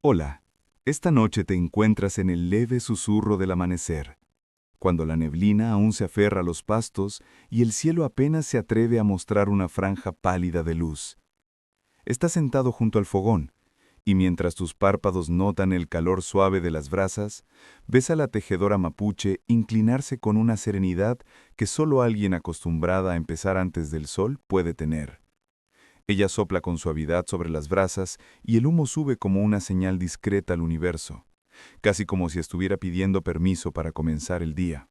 Hola, esta noche te encuentras en el leve susurro del amanecer, cuando la neblina aún se aferra a los pastos y el cielo apenas se atreve a mostrar una franja pálida de luz. Estás sentado junto al fogón, y mientras tus párpados notan el calor suave de las brasas, ves a la tejedora mapuche inclinarse con una serenidad que solo alguien acostumbrada a empezar antes del sol puede tener. Ella sopla con suavidad sobre las brasas y el humo sube como una señal discreta al universo, casi como si estuviera pidiendo permiso para comenzar el día.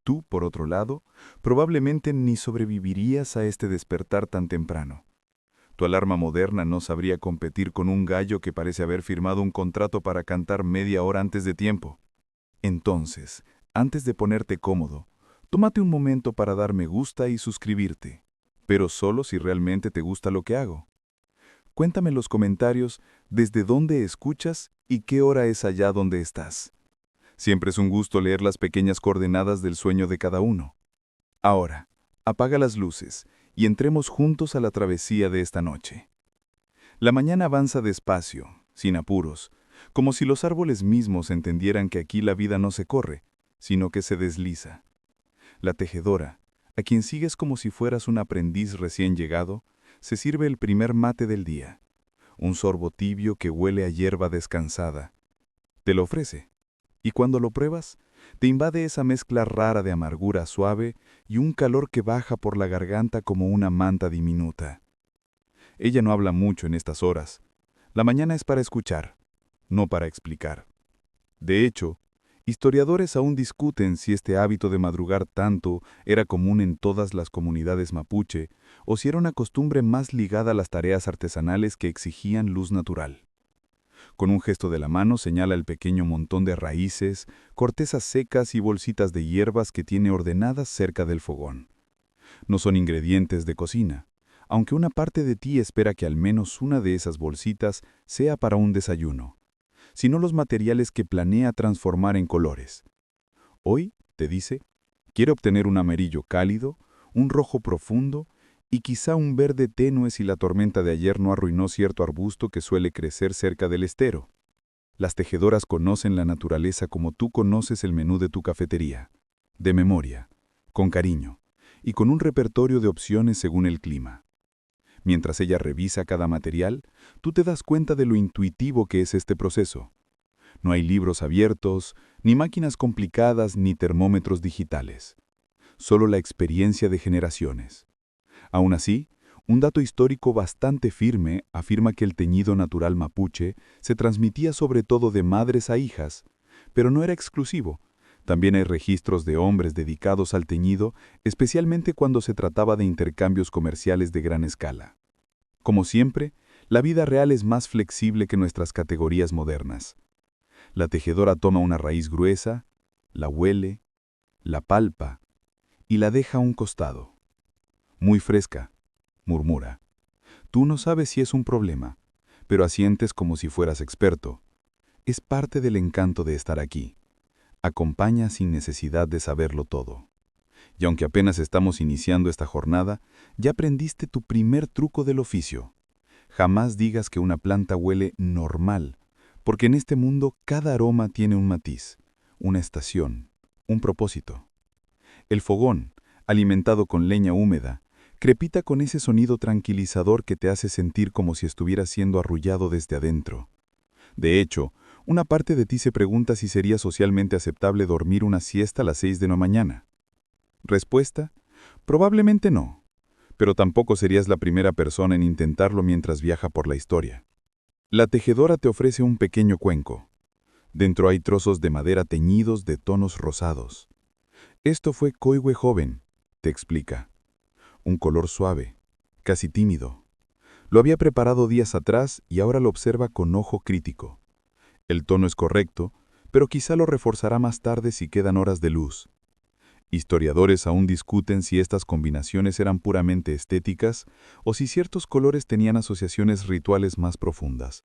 Tú, por otro lado, probablemente ni sobrevivirías a este despertar tan temprano. Tu alarma moderna no sabría competir con un gallo que parece haber firmado un contrato para cantar media hora antes de tiempo. Entonces, antes de ponerte cómodo, tómate un momento para dar me gusta y suscribirte, pero solo si realmente te gusta lo que hago. Cuéntame en los comentarios desde dónde escuchas y qué hora es allá donde estás. Siempre es un gusto leer las pequeñas coordenadas del sueño de cada uno. Ahora, apaga las luces y entremos juntos a la travesía de esta noche. La mañana avanza despacio, sin apuros, como si los árboles mismos entendieran que aquí la vida no se corre, sino que se desliza. La tejedora, a quien sigues como si fueras un aprendiz recién llegado, se sirve el primer mate del día, un sorbo tibio que huele a hierba descansada. Te lo ofrece, y cuando lo pruebas, te invade esa mezcla rara de amargura suave y un calor que baja por la garganta como una manta diminuta. Ella no habla mucho en estas horas. La mañana es para escuchar, no para explicar. De hecho, historiadores aún discuten si este hábito de madrugar tanto era común en todas las comunidades mapuche o si era una costumbre más ligada a las tareas artesanales que exigían luz natural. Con un gesto de la mano señala el pequeño montón de raíces, cortezas secas y bolsitas de hierbas que tiene ordenadas cerca del fogón. No son ingredientes de cocina, aunque una parte de ti espera que al menos una de esas bolsitas sea para un desayuno, sino los materiales que planea transformar en colores. Hoy, te dice, quiere obtener un amarillo cálido, un rojo profundo y quizá un verde tenue si la tormenta de ayer no arruinó cierto arbusto que suele crecer cerca del estero. Las tejedoras conocen la naturaleza como tú conoces el menú de tu cafetería, de memoria, con cariño y con un repertorio de opciones según el clima. Mientras ella revisa cada material, tú te das cuenta de lo intuitivo que es este proceso. No hay libros abiertos, ni máquinas complicadas, ni termómetros digitales. Solo la experiencia de generaciones. Aún así, un dato histórico bastante firme afirma que el teñido natural mapuche se transmitía sobre todo de madres a hijas, pero no era exclusivo. También hay registros de hombres dedicados al teñido, especialmente cuando se trataba de intercambios comerciales de gran escala. Como siempre, la vida real es más flexible que nuestras categorías modernas. La tejedora toma una raíz gruesa, la huele, la palpa y la deja a un costado. Muy fresca, murmura. Tú no sabes si es un problema, pero asientes como si fueras experto. Es parte del encanto de estar aquí. Acompaña sin necesidad de saberlo todo. Y aunque apenas estamos iniciando esta jornada, ya aprendiste tu primer truco del oficio. Jamás digas que una planta huele normal, porque en este mundo cada aroma tiene un matiz, una estación, un propósito. El fogón, alimentado con leña húmeda, crepita con ese sonido tranquilizador que te hace sentir como si estuvieras siendo arrullado desde adentro. De hecho, una parte de ti se pregunta si sería socialmente aceptable dormir una siesta a las 6 de la mañana. Respuesta: probablemente no, pero tampoco serías la primera persona en intentarlo mientras viaja por la historia. La tejedora te ofrece un pequeño cuenco. Dentro hay trozos de madera teñidos de tonos rosados. Esto fue coihue joven, te explica. Un color suave, casi tímido. Lo había preparado días atrás y ahora lo observa con ojo crítico. El tono es correcto, pero quizá lo reforzará más tarde si quedan horas de luz. Historiadores aún discuten si estas combinaciones eran puramente estéticas o si ciertos colores tenían asociaciones rituales más profundas.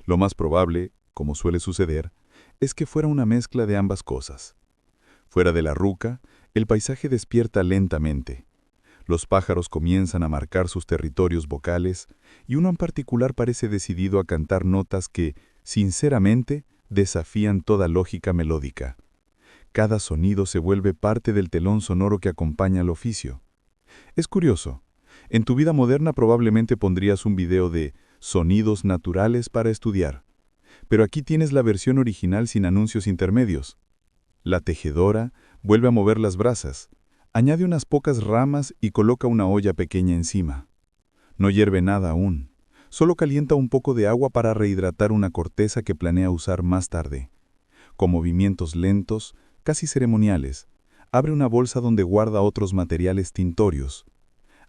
Lo más probable, como suele suceder, es que fuera una mezcla de ambas cosas. Fuera de la ruca, el paisaje despierta lentamente. Los pájaros comienzan a marcar sus territorios vocales y uno en particular parece decidido a cantar notas que, Sinceramente, desafían toda lógica melódica. Cada sonido se vuelve parte del telón sonoro que acompaña al oficio. Es curioso. En tu vida moderna probablemente pondrías un video de sonidos naturales para estudiar. Pero aquí tienes la versión original sin anuncios intermedios. La tejedora vuelve a mover las brasas, añade unas pocas ramas y coloca una olla pequeña encima. No hierve nada aún, solo calienta un poco de agua para rehidratar una corteza que planea usar más tarde. Con movimientos lentos, casi ceremoniales, abre una bolsa donde guarda otros materiales tintorios.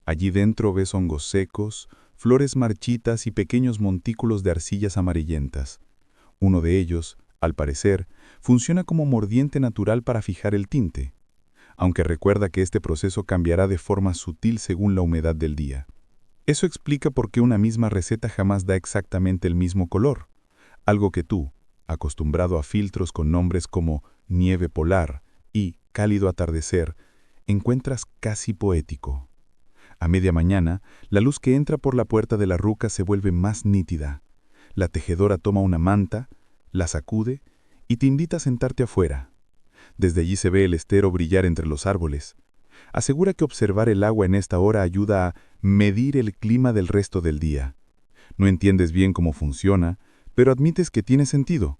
Allí dentro ves hongos secos, flores marchitas y pequeños montículos de arcillas amarillentas. Uno de ellos, al parecer, funciona como mordiente natural para fijar el tinte, aunque recuerda que este proceso cambiará de forma sutil según la humedad del día. Eso explica por qué una misma receta jamás da exactamente el mismo color, algo que tú, acostumbrado a filtros con nombres como nieve polar y cálido atardecer, encuentras casi poético. A media mañana, la luz que entra por la puerta de la ruca se vuelve más nítida. La tejedora toma una manta, la sacude y te invita a sentarte afuera. Desde allí se ve el estero brillar entre los árboles. Asegura que observar el agua en esta hora ayuda a medir el clima del resto del día. No entiendes bien cómo funciona, pero admites que tiene sentido.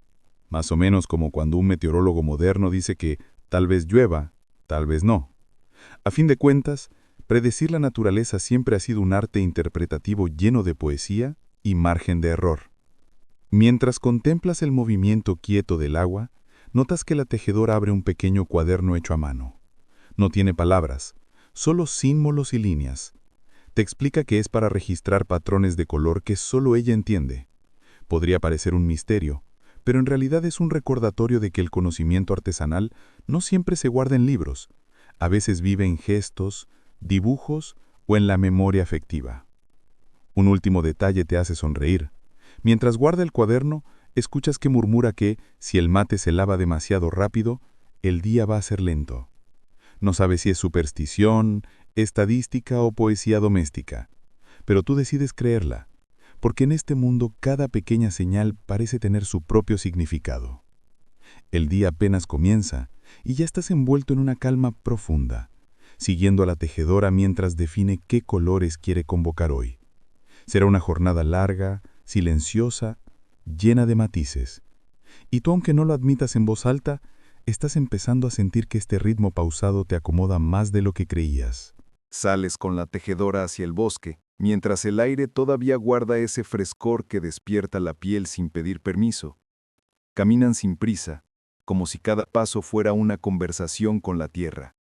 Más o menos como cuando un meteorólogo moderno dice que tal vez llueva, tal vez no. A fin de cuentas, predecir la naturaleza siempre ha sido un arte interpretativo lleno de poesía y margen de error. Mientras contemplas el movimiento quieto del agua, notas que la tejedora abre un pequeño cuaderno hecho a mano. No tiene palabras, solo símbolos y líneas. Te explica que es para registrar patrones de color que solo ella entiende. Podría parecer un misterio, pero en realidad es un recordatorio de que el conocimiento artesanal no siempre se guarda en libros. A veces vive en gestos, dibujos o en la memoria afectiva. Un último detalle te hace sonreír. Mientras guarda el cuaderno, escuchas que murmura que, si el mate se lava demasiado rápido, el día va a ser lento. No sabes si es superstición, estadística o poesía doméstica, pero tú decides creerla, porque en este mundo cada pequeña señal parece tener su propio significado. El día apenas comienza y ya estás envuelto en una calma profunda, siguiendo a la tejedora mientras define qué colores quiere convocar hoy. Será una jornada larga, silenciosa, llena de matices. Y tú, aunque no lo admitas en voz alta, estás empezando a sentir que este ritmo pausado te acomoda más de lo que creías. Sales con la tejedora hacia el bosque, mientras el aire todavía guarda ese frescor que despierta la piel sin pedir permiso. Caminan sin prisa, como si cada paso fuera una conversación con la tierra.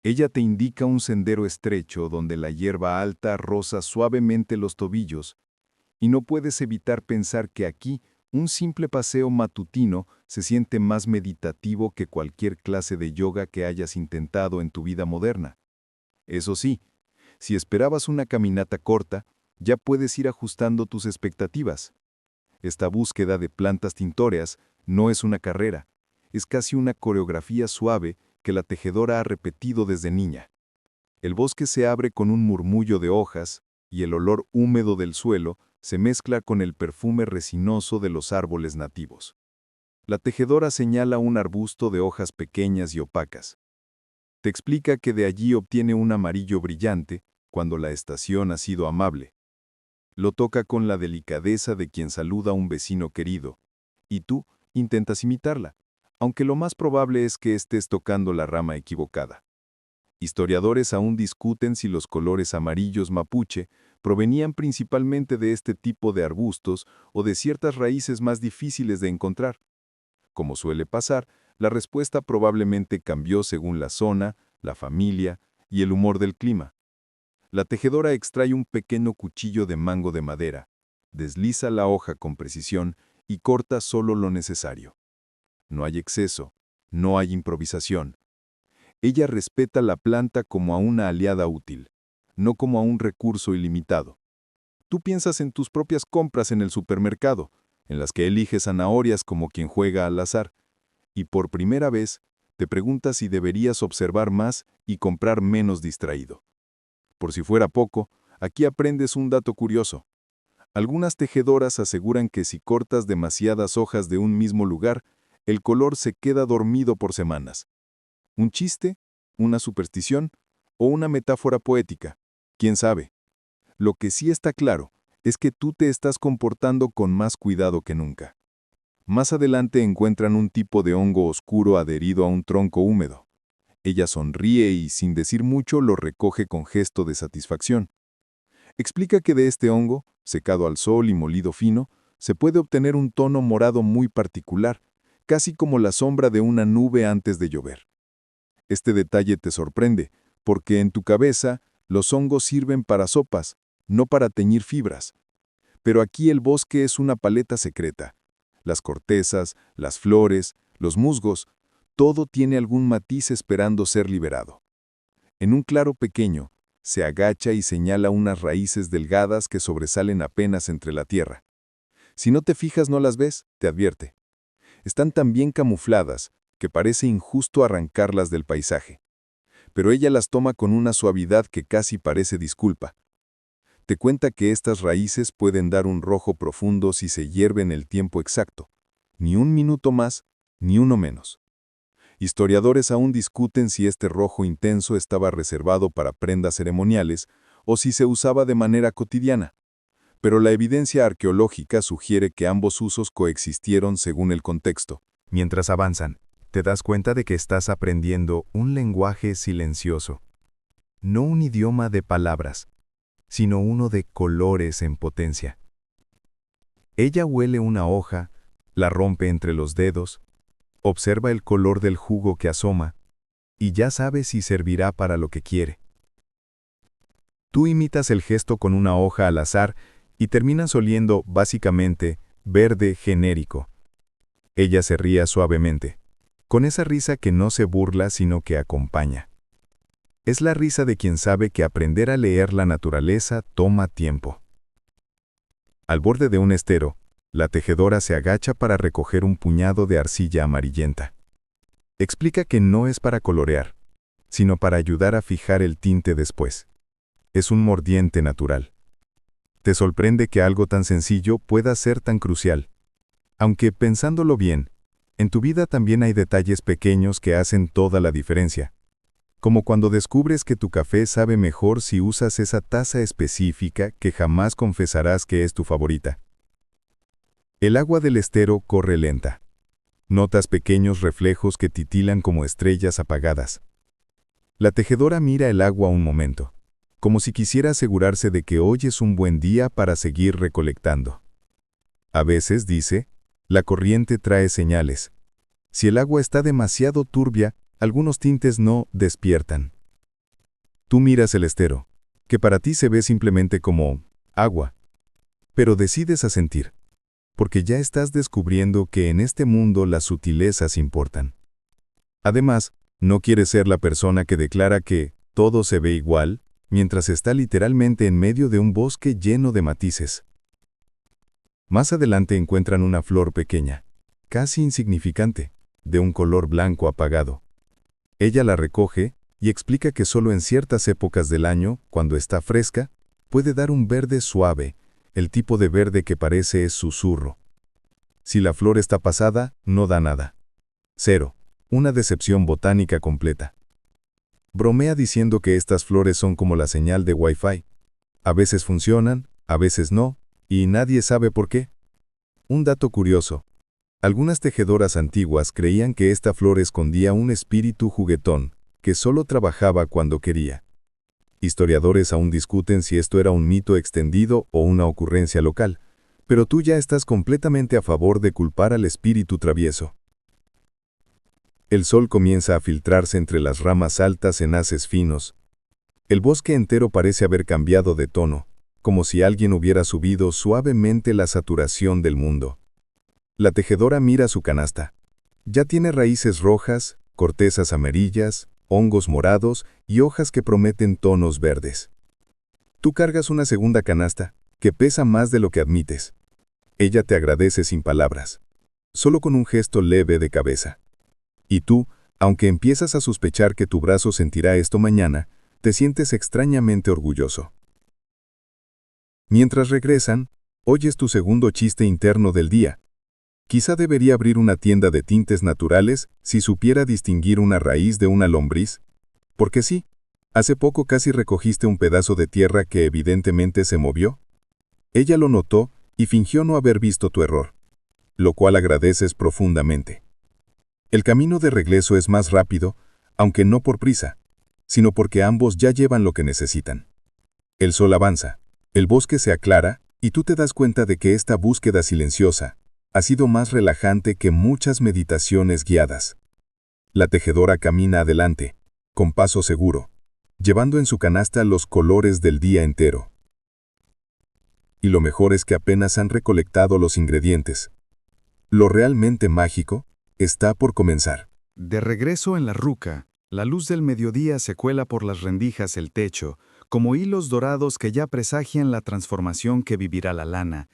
Ella te indica un sendero estrecho donde la hierba alta roza suavemente los tobillos, y no puedes evitar pensar que aquí un simple paseo matutino se siente más meditativo que cualquier clase de yoga que hayas intentado en tu vida moderna. Eso sí, si esperabas una caminata corta, ya puedes ir ajustando tus expectativas. Esta búsqueda de plantas tintóreas no es una carrera, es casi una coreografía suave que la tejedora ha repetido desde niña. El bosque se abre con un murmullo de hojas y el olor húmedo del suelo se mezcla con el perfume resinoso de los árboles nativos. La tejedora señala un arbusto de hojas pequeñas y opacas. Te explica que de allí obtiene un amarillo brillante cuando la estación ha sido amable. Lo toca con la delicadeza de quien saluda a un vecino querido, y tú intentas imitarla, aunque lo más probable es que estés tocando la rama equivocada. Historiadores aún discuten si los colores amarillos mapuche provenían principalmente de este tipo de arbustos o de ciertas raíces más difíciles de encontrar. Como suele pasar, la respuesta probablemente cambió según la zona, la familia y el humor del clima. La tejedora extrae un pequeño cuchillo de mango de madera, desliza la hoja con precisión y corta solo lo necesario. No hay exceso, no hay improvisación. Ella respeta la planta como a una aliada útil, no como a un recurso ilimitado. Tú piensas en tus propias compras en el supermercado, en las que eliges zanahorias como quien juega al azar, y por primera vez te preguntas si deberías observar más y comprar menos distraído. Por si fuera poco, aquí aprendes un dato curioso. Algunas tejedoras aseguran que si cortas demasiadas hojas de un mismo lugar, el color se queda dormido por semanas. ¿Un chiste? ¿Una superstición? ¿O una metáfora poética? ¿Quién sabe? Lo que sí está claro es que tú te estás comportando con más cuidado que nunca. Más adelante encuentran un tipo de hongo oscuro adherido a un tronco húmedo. Ella sonríe y, sin decir mucho, lo recoge con gesto de satisfacción. Explica que de este hongo, secado al sol y molido fino, se puede obtener un tono morado muy particular, casi como la sombra de una nube antes de llover. Este detalle te sorprende, porque en tu cabeza los hongos sirven para sopas, no para teñir fibras. Pero aquí el bosque es una paleta secreta. Las cortezas, las flores, los musgos, todo tiene algún matiz esperando ser liberado. En un claro pequeño, se agacha y señala unas raíces delgadas que sobresalen apenas entre la tierra. Si no te fijas no las ves, te advierte. Están tan bien camufladas que parece injusto arrancarlas del paisaje. Pero ella las toma con una suavidad que casi parece disculpa. Te cuenta que estas raíces pueden dar un rojo profundo si se hierven el tiempo exacto. Ni un minuto más, ni uno menos. Historiadores aún discuten si este rojo intenso estaba reservado para prendas ceremoniales o si se usaba de manera cotidiana. Pero la evidencia arqueológica sugiere que ambos usos coexistieron según el contexto. Mientras avanzan, te das cuenta de que estás aprendiendo un lenguaje silencioso. No un idioma de palabras, sino uno de colores en potencia. Ella huele una hoja, la rompe entre los dedos, observa el color del jugo que asoma, y ya sabe si servirá para lo que quiere. Tú imitas el gesto con una hoja al azar y terminas oliendo, básicamente, verde genérico. Ella se ríe suavemente, con esa risa que no se burla sino que acompaña. Es la risa de quien sabe que aprender a leer la naturaleza toma tiempo. Al borde de un estero, la tejedora se agacha para recoger un puñado de arcilla amarillenta. Explica que no es para colorear, sino para ayudar a fijar el tinte después. Es un mordiente natural. Te sorprende que algo tan sencillo pueda ser tan crucial. Aunque, pensándolo bien, en tu vida también hay detalles pequeños que hacen toda la diferencia. Como cuando descubres que tu café sabe mejor si usas esa taza específica que jamás confesarás que es tu favorita. El agua del estero corre lenta. Notas pequeños reflejos que titilan como estrellas apagadas. La tejedora mira el agua un momento, como si quisiera asegurarse de que hoy es un buen día para seguir recolectando. A veces, dice, la corriente trae señales. Si el agua está demasiado turbia, algunos tintes no despiertan. Tú miras el estero, que para ti se ve simplemente como agua, pero decides asentir. Porque ya estás descubriendo que en este mundo las sutilezas importan. Además, no quieres ser la persona que declara que todo se ve igual, mientras está literalmente en medio de un bosque lleno de matices. Más adelante encuentran una flor pequeña, casi insignificante, de un color blanco apagado. Ella la recoge y explica que solo en ciertas épocas del año, cuando está fresca, puede dar un verde suave, el tipo de verde que parece es susurro. Si la flor está pasada, no da nada. 0. Una decepción botánica completa. Bromea diciendo que estas flores son como la señal de Wi-Fi. A veces funcionan, a veces no, y nadie sabe por qué. Un dato curioso. Algunas tejedoras antiguas creían que esta flor escondía un espíritu juguetón, que solo trabajaba cuando quería. Historiadores aún discuten si esto era un mito extendido o una ocurrencia local, pero tú ya estás completamente a favor de culpar al espíritu travieso. El sol comienza a filtrarse entre las ramas altas en haces finos. El bosque entero parece haber cambiado de tono, como si alguien hubiera subido suavemente la saturación del mundo. La tejedora mira su canasta. Ya tiene raíces rojas, cortezas amarillas, hongos morados y hojas que prometen tonos verdes. Tú cargas una segunda canasta, que pesa más de lo que admites. Ella te agradece sin palabras, solo con un gesto leve de cabeza. Y tú, aunque empiezas a sospechar que tu brazo sentirá esto mañana, te sientes extrañamente orgulloso. Mientras regresan, Hoy es tu segundo chiste interno del día. Quizá debería abrir una tienda de tintes naturales si supiera distinguir una raíz de una lombriz. Porque sí, hace poco casi recogiste un pedazo de tierra que evidentemente se movió. Ella lo notó y fingió no haber visto tu error, lo cual agradeces profundamente. El camino de regreso es más rápido, aunque no por prisa, sino porque ambos ya llevan lo que necesitan. El sol avanza, el bosque se aclara y tú te das cuenta de que esta búsqueda silenciosa ha sido más relajante que muchas meditaciones guiadas. La tejedora camina adelante, con paso seguro, llevando en su canasta los colores del día entero. Y lo mejor es que apenas han recolectado los ingredientes. Lo realmente mágico está por comenzar. De regreso en la ruca, la luz del mediodía se cuela por las rendijas del techo, como hilos dorados que ya presagian la transformación que vivirá la lana.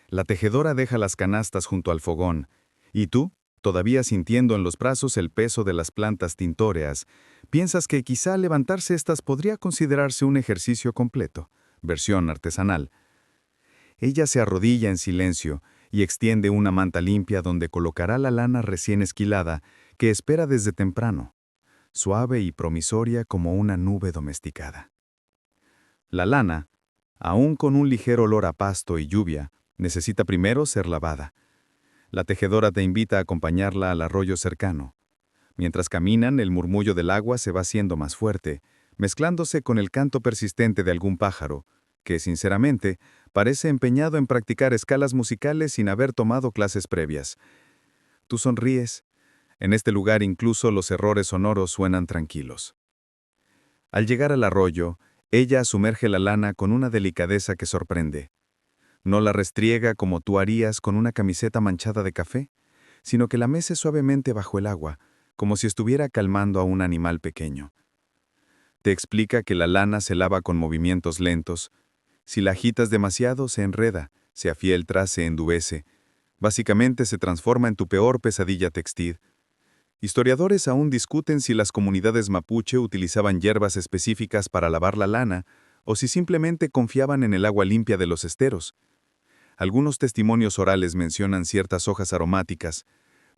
La tejedora deja las canastas junto al fogón, y tú, todavía sintiendo en los brazos el peso de las plantas tintóreas, piensas que quizá levantarse estas podría considerarse un ejercicio completo, versión artesanal. Ella se arrodilla en silencio y extiende una manta limpia donde colocará la lana recién esquilada que espera desde temprano, suave y promisoria como una nube domesticada. La lana, aún con un ligero olor a pasto y lluvia, necesita primero ser lavada. La tejedora te invita a acompañarla al arroyo cercano. Mientras caminan, el murmullo del agua se va haciendo más fuerte, mezclándose con el canto persistente de algún pájaro, que, sinceramente, parece empeñado en practicar escalas musicales sin haber tomado clases previas. Tú sonríes. En este lugar incluso los errores sonoros suenan tranquilos. Al llegar al arroyo, ella sumerge la lana con una delicadeza que sorprende. No la restriega como tú harías con una camiseta manchada de café, sino que la mece suavemente bajo el agua, como si estuviera calmando a un animal pequeño. Te explica que la lana se lava con movimientos lentos. Si la agitas demasiado, se enreda, se afieltra, se endurece. Básicamente se transforma en tu peor pesadilla textil. Historiadores aún discuten si las comunidades mapuche utilizaban hierbas específicas para lavar la lana o si simplemente confiaban en el agua limpia de los esteros. Algunos testimonios orales mencionan ciertas hojas aromáticas,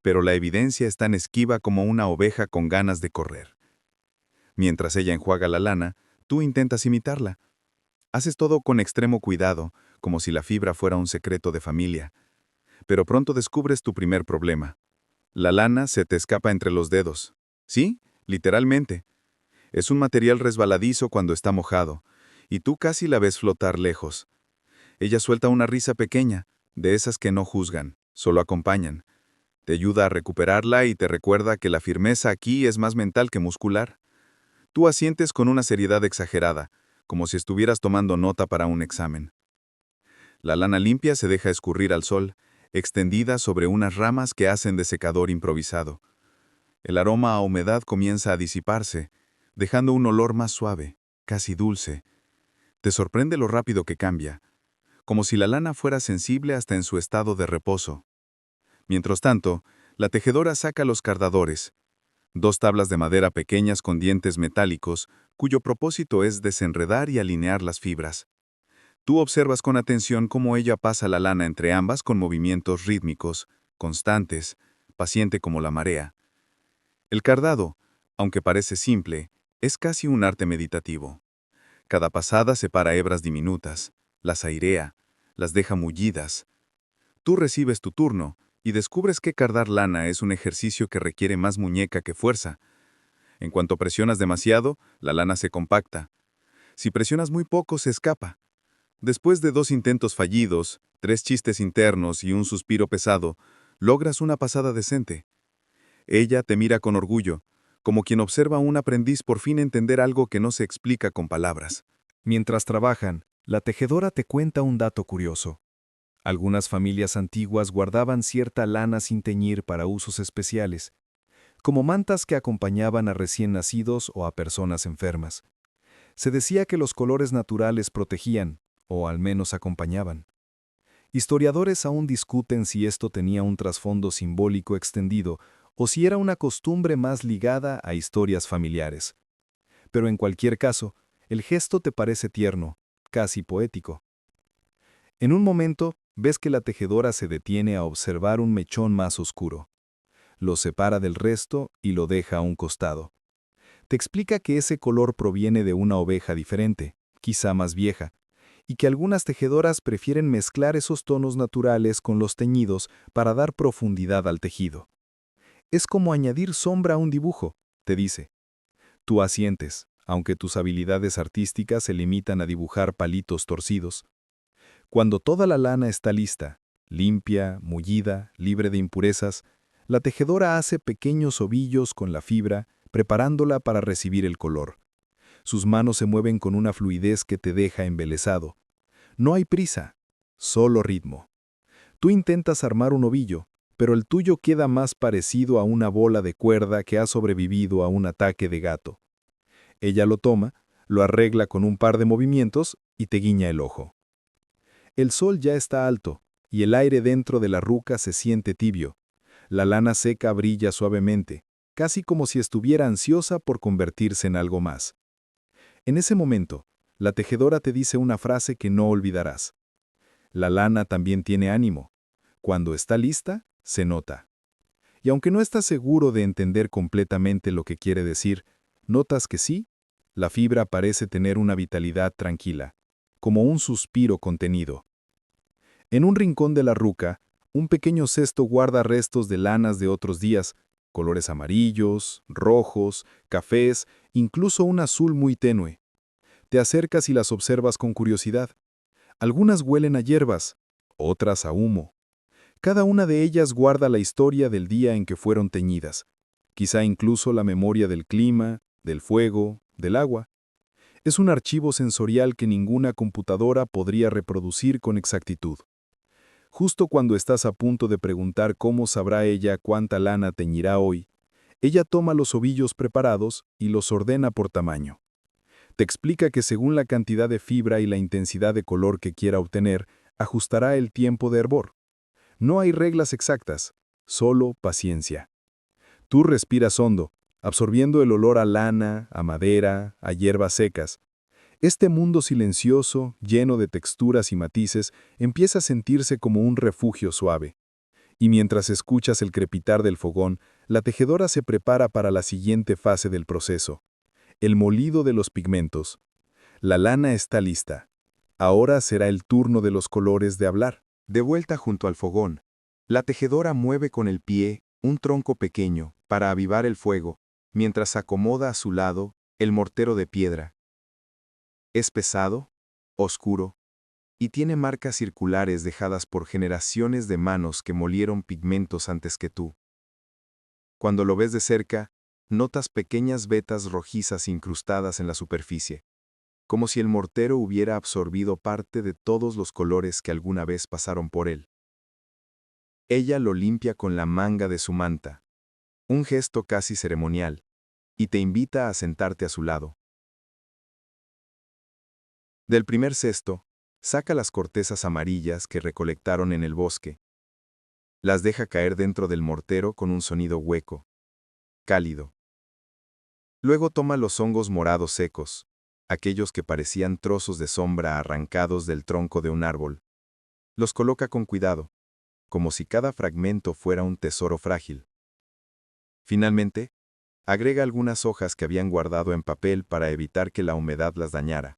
pero la evidencia es tan esquiva como una oveja con ganas de correr. Mientras ella enjuaga la lana, tú intentas imitarla. Haces todo con extremo cuidado, como si la fibra fuera un secreto de familia. Pero pronto descubres tu primer problema. La lana se te escapa entre los dedos. Sí, literalmente. Es un material resbaladizo cuando está mojado, y tú casi la ves flotar lejos. Ella suelta una risa pequeña, de esas que no juzgan, solo acompañan. Te ayuda a recuperarla y te recuerda que la firmeza aquí es más mental que muscular. Tú asientes con una seriedad exagerada, como si estuvieras tomando nota para un examen. La lana limpia se deja escurrir al sol, extendida sobre unas ramas que hacen de secador improvisado. El aroma a humedad comienza a disiparse, dejando un olor más suave, casi dulce. Te sorprende lo rápido que cambia, como si la lana fuera sensible hasta en su estado de reposo. Mientras tanto, la tejedora saca los cardadores, 2 tablas de madera pequeñas con dientes metálicos, cuyo propósito es desenredar y alinear las fibras. Tú observas con atención cómo ella pasa la lana entre ambas con movimientos rítmicos, constantes, paciente como la marea. El cardado, aunque parece simple, es casi un arte meditativo. Cada pasada separa hebras diminutas, las airea, las deja mullidas. Tú recibes tu turno y descubres que cardar lana es un ejercicio que requiere más muñeca que fuerza. En cuanto presionas demasiado, la lana se compacta. Si presionas muy poco, se escapa. Después de 2 intentos fallidos, 3 chistes internos y un suspiro pesado, logras una pasada decente. Ella te mira con orgullo, como quien observa a un aprendiz por fin entender algo que no se explica con palabras. Mientras trabajan, la tejedora te cuenta un dato curioso. Algunas familias antiguas guardaban cierta lana sin teñir para usos especiales, como mantas que acompañaban a recién nacidos o a personas enfermas. Se decía que los colores naturales protegían, o al menos acompañaban. Historiadores aún discuten si esto tenía un trasfondo simbólico extendido o si era una costumbre más ligada a historias familiares. Pero en cualquier caso, el gesto te parece tierno, casi poético. En un momento, ves que la tejedora se detiene a observar un mechón más oscuro. Lo separa del resto y lo deja a un costado. Te explica que ese color proviene de una oveja diferente, quizá más vieja, y que algunas tejedoras prefieren mezclar esos tonos naturales con los teñidos para dar profundidad al tejido. Es como añadir sombra a un dibujo, te dice. Tú asientes, aunque tus habilidades artísticas se limitan a dibujar palitos torcidos. Cuando toda la lana está lista, limpia, mullida, libre de impurezas, la tejedora hace pequeños ovillos con la fibra, preparándola para recibir el color. Sus manos se mueven con una fluidez que te deja embelesado. No hay prisa, solo ritmo. Tú intentas armar un ovillo, pero el tuyo queda más parecido a una bola de cuerda que ha sobrevivido a un ataque de gato. Ella lo toma, lo arregla con un par de movimientos y te guiña el ojo. El sol ya está alto, y el aire dentro de la ruca se siente tibio. La lana seca brilla suavemente, casi como si estuviera ansiosa por convertirse en algo más. En ese momento, la tejedora te dice una frase que no olvidarás. La lana también tiene ánimo. Cuando está lista, se nota. Y aunque no estás seguro de entender completamente lo que quiere decir, notas que sí, la fibra parece tener una vitalidad tranquila, como un suspiro contenido. En un rincón de la ruca, un pequeño cesto guarda restos de lanas de otros días, colores amarillos, rojos, cafés, incluso un azul muy tenue. Te acercas y las observas con curiosidad. Algunas huelen a hierbas, otras a humo. Cada una de ellas guarda la historia del día en que fueron teñidas, quizá incluso la memoria del clima, del fuego, del agua. Es un archivo sensorial que ninguna computadora podría reproducir con exactitud. Justo cuando estás a punto de preguntar cómo sabrá ella cuánta lana teñirá hoy, ella toma los ovillos preparados y los ordena por tamaño. Te explica que según la cantidad de fibra y la intensidad de color que quiera obtener, ajustará el tiempo de hervor. No hay reglas exactas, solo paciencia. Tú respiras hondo, absorbiendo el olor a lana, a madera, a hierbas secas. Este mundo silencioso, lleno de texturas y matices, empieza a sentirse como un refugio suave. Y mientras escuchas el crepitar del fogón, la tejedora se prepara para la siguiente fase del proceso: el molido de los pigmentos. La lana está lista. Ahora será el turno de los colores de hablar. De vuelta junto al fogón, la tejedora mueve con el pie un tronco pequeño para avivar el fuego, mientras acomoda a su lado el mortero de piedra. Es pesado, oscuro, y tiene marcas circulares dejadas por generaciones de manos que molieron pigmentos antes que tú. Cuando lo ves de cerca, notas pequeñas vetas rojizas incrustadas en la superficie, como si el mortero hubiera absorbido parte de todos los colores que alguna vez pasaron por él. Ella lo limpia con la manga de su manta, un gesto casi ceremonial, y te invita a sentarte a su lado. Del primer cesto, saca las cortezas amarillas que recolectaron en el bosque. Las deja caer dentro del mortero con un sonido hueco, cálido. Luego toma los hongos morados secos, aquellos que parecían trozos de sombra arrancados del tronco de un árbol. Los coloca con cuidado, como si cada fragmento fuera un tesoro frágil. Finalmente, agrega algunas hojas que habían guardado en papel para evitar que la humedad las dañara.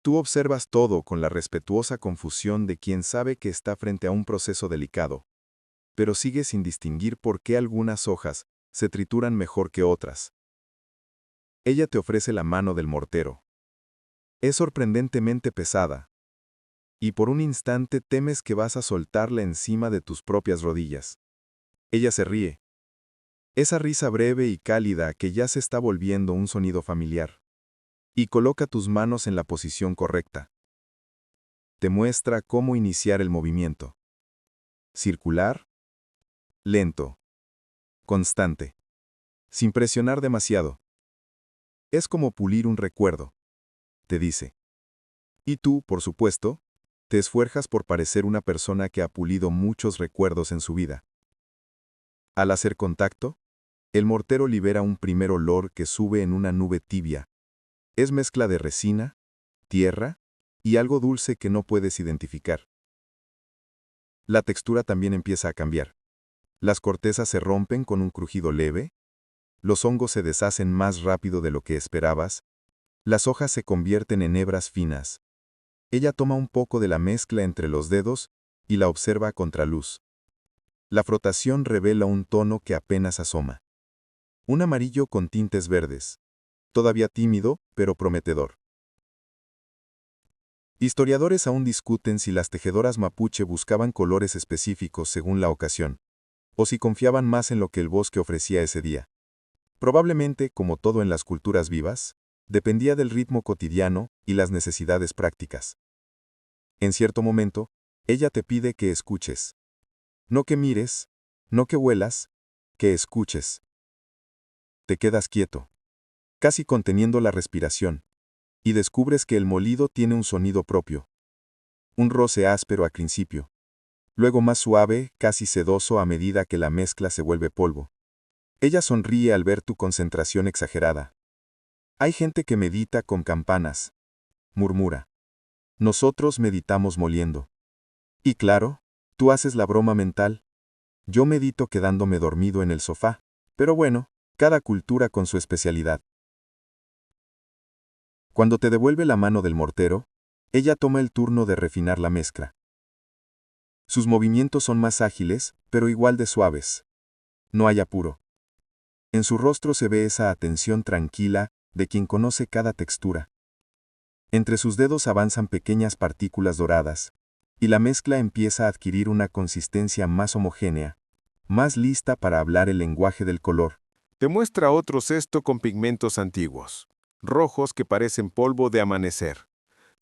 Tú observas todo con la respetuosa confusión de quien sabe que está frente a un proceso delicado, pero sigue sin distinguir por qué algunas hojas se trituran mejor que otras. Ella te ofrece la mano del mortero. Es sorprendentemente pesada, y por un instante temes que vas a soltarla encima de tus propias rodillas. Ella se ríe. Esa risa breve y cálida que ya se está volviendo un sonido familiar. Y coloca tus manos en la posición correcta. Te muestra cómo iniciar el movimiento. Circular, lento, constante, sin presionar demasiado. Es como pulir un recuerdo, te dice. Y tú, por supuesto, te esfuerzas por parecer una persona que ha pulido muchos recuerdos en su vida. Al hacer contacto, el mortero libera un primer olor que sube en una nube tibia. Es mezcla de resina, tierra y algo dulce que no puedes identificar. La textura también empieza a cambiar. Las cortezas se rompen con un crujido leve, los hongos se deshacen más rápido de lo que esperabas, las hojas se convierten en hebras finas. Ella toma un poco de la mezcla entre los dedos y la observa a contraluz. La frotación revela un tono que apenas asoma. Un amarillo con tintes verdes. Todavía tímido, pero prometedor. Historiadores aún discuten si las tejedoras mapuche buscaban colores específicos según la ocasión, o si confiaban más en lo que el bosque ofrecía ese día. Probablemente, como todo en las culturas vivas, dependía del ritmo cotidiano y las necesidades prácticas. En cierto momento, ella te pide que escuches. No que mires, no que huelas, que escuches. Te quedas quieto, casi conteniendo la respiración, y descubres que el molido tiene un sonido propio. Un roce áspero al principio, luego más suave, casi sedoso a medida que la mezcla se vuelve polvo. Ella sonríe al ver tu concentración exagerada. Hay gente que medita con campanas, murmura. Nosotros meditamos moliendo. Y claro, tú haces la broma mental. Yo medito quedándome dormido en el sofá. Pero bueno, cada cultura con su especialidad. Cuando te devuelve la mano del mortero, ella toma el turno de refinar la mezcla. Sus movimientos son más ágiles, pero igual de suaves. No hay apuro. En su rostro se ve esa atención tranquila de quien conoce cada textura. Entre sus dedos avanzan pequeñas partículas doradas, y la mezcla empieza a adquirir una consistencia más homogénea, más lista para hablar el lenguaje del color. Te muestra otro cesto con pigmentos antiguos, rojos que parecen polvo de amanecer,